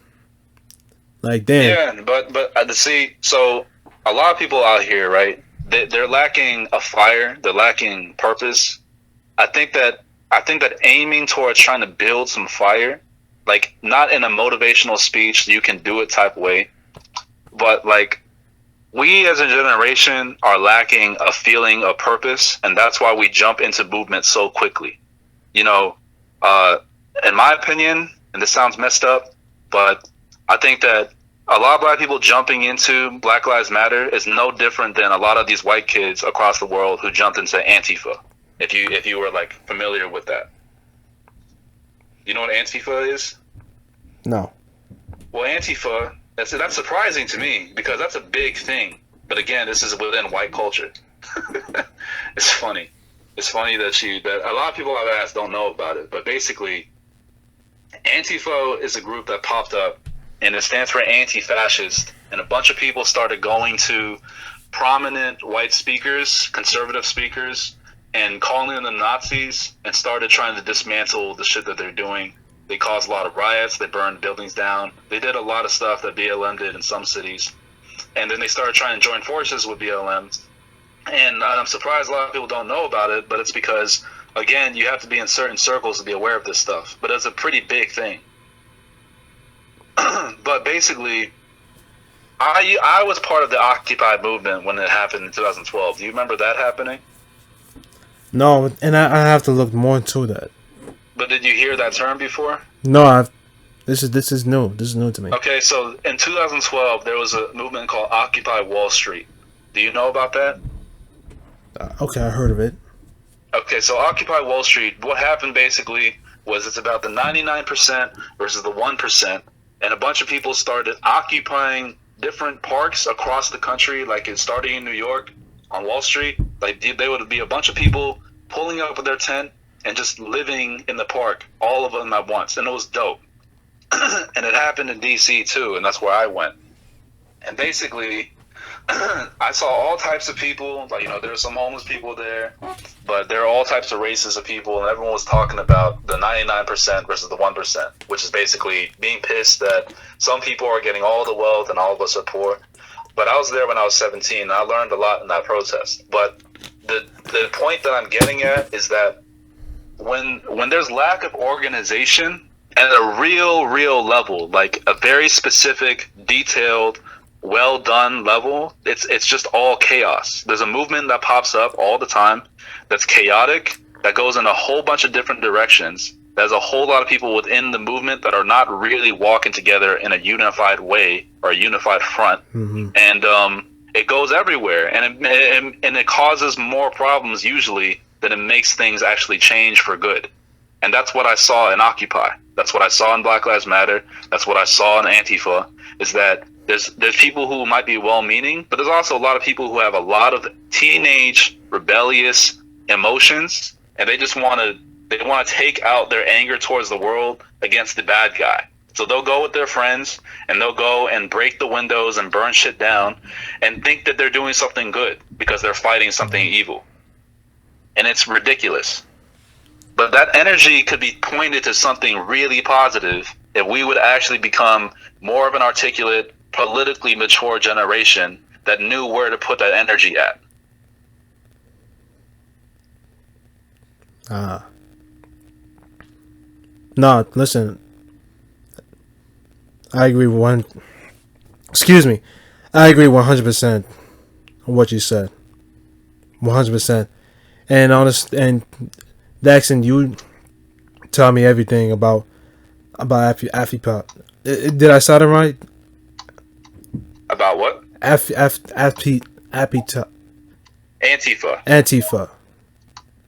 Like, damn. Yeah, but see, so a lot of people out here, right? They're lacking a fire. They're lacking purpose. I think that aiming towards trying to build some fire, like not in a motivational speech, you can do it type way, but like we as a generation are lacking a feeling of purpose, and that's why we jump into movement so quickly. You know, in my opinion, and this sounds messed up, but I think that a lot of black people jumping into Black Lives Matter is no different than a lot of these white kids across the world who jumped into Antifa. If you were like familiar with that, you know what Antifa is? No. Well, Antifa, that's surprising to me because that's a big thing. But again, this is within white culture. It's funny. It's funny that a lot of people I've asked don't know about it. But basically, Antifa is a group that popped up, and it stands for anti-fascist. And a bunch of people started going to prominent white speakers, conservative speakers, and calling them Nazis, and started trying to dismantle the shit that they're doing. They caused a lot of riots. They burned buildings down. They did a lot of stuff that BLM did in some cities. And then they started trying to join forces with BLM. And I'm surprised a lot of people don't know about it, but it's because, again, you have to be in certain circles to be aware of this stuff. But it's a pretty big thing. But basically, I was part of the Occupy movement when it happened in 2012. Do you remember that happening? No, and I have to look more into that. But did you hear that term before? No, this is new. This is new to me. Okay, so in 2012, there was a movement called Occupy Wall Street. Do you know about that? Okay, I heard of it. Okay, so Occupy Wall Street, what happened basically was it's about the 99% versus the 1%, and a bunch of people started occupying different parks across the country, like it started in New York on Wall Street. Like they would be a bunch of people pulling up with their tent and just living in the park, all of them at once, and it was dope. And it happened in DC too, and that's where I went. And basically, I saw all types of people. Like, you know, there were some homeless people there, but there are all types of races of people, and everyone was talking about the 99% versus the 1%, which is basically being pissed that some people are getting all the wealth and all of us are poor. But I was there when I was 17, and I learned a lot in that protest. But the point that I'm getting at is that when there's lack of organization at a real level, like a very specific, detailed, well done level, it's just all chaos. There's a movement that pops up all the time that's chaotic, that goes in a whole bunch of different directions. There's a whole lot of people within the movement that are not really walking together in a unified way or a unified front. Mm-hmm. And it goes everywhere, and it causes more problems usually than it makes things actually change for good. And that's what I saw in Occupy. That's what I saw in Black Lives Matter. That's what I saw in Antifa, is that there's people who might be well-meaning, but there's also a lot of people who have a lot of teenage rebellious emotions, and they just want to take out their anger towards the world against the bad guy. So they'll go with their friends, and they'll go and break the windows and burn shit down and think that they're doing something good because they're fighting something evil. And it's ridiculous. But that energy could be pointed to something really positive if we would actually become more of an articulate, politically mature generation that knew where to put that energy at. No, listen. I agree I agree 100% on what you said. 100%. And Daxtyn, you tell me everything about Afipop. Did I sound it right? About what? Antifa.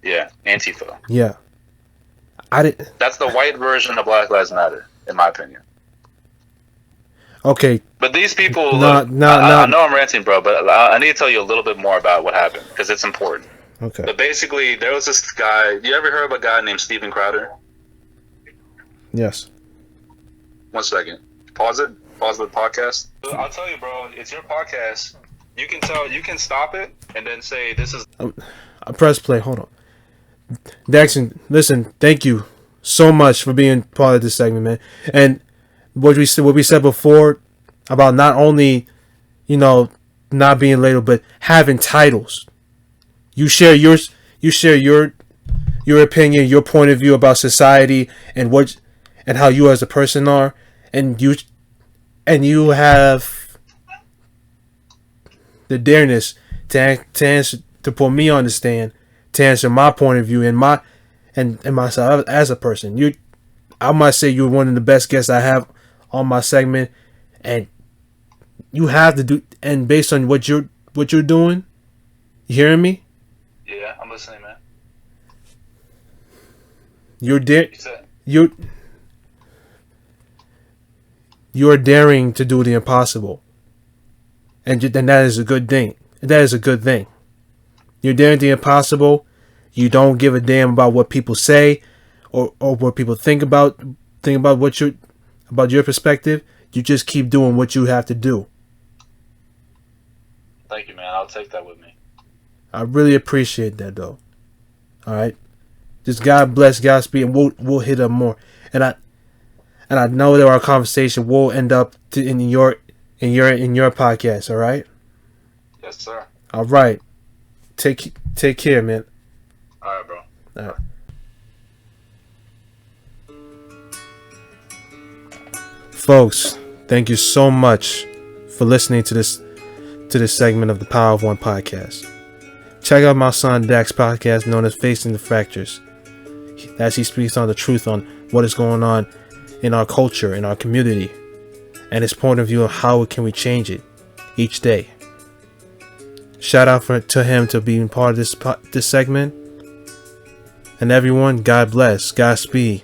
Yeah, Antifa. Yeah. That's the white version of Black Lives Matter, in my opinion. Okay. But these people, I know I'm ranting, bro, but I need to tell you a little bit more about what happened, because it's important. Okay. But basically, there was this guy. You ever heard of a guy named Steven Crowder? Yes. 1 second. Pause it. Pause the podcast. I'll tell you, bro. It's your podcast. You can stop it and then say this is. I press play. Hold on. Daxtyn, listen, thank you so much for being part of this segment, man. And what we said before about not only, you know, not being labeled, but having titles. You share your opinion, your point of view about society and how you as a person are, and you have the dareness to answer, to put me on the stand, to answer my point of view and myself as a person. I might say you're one of the best guests I have on my segment, and you have to do, and based on what you're doing, you hearing me? Yeah, I'm listening, man. You're daring to do the impossible, and that is a good thing. That is a good thing. You're daring the impossible. You don't give a damn about what people say, or what people think about about your perspective. You just keep doing what you have to do. Thank you, man. I'll take that with me. I really appreciate that, though. All right, just God bless, Godspeed, and we'll hit up more. And I know that our conversation will end up in your podcast. All right. Yes, sir. All right. Take care, man. All right, bro. All right. Folks, thank you so much for listening to this segment of the Power of One podcast. Check out my son Dax's podcast known as Facing the Fractures, as he speaks on the truth on what is going on in our culture, in our community, and his point of view of how can we change it each day. Shout out to him to being part of this segment. And everyone, God bless, Godspeed,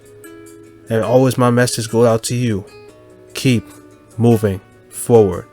and always my message goes out to you. Keep moving forward.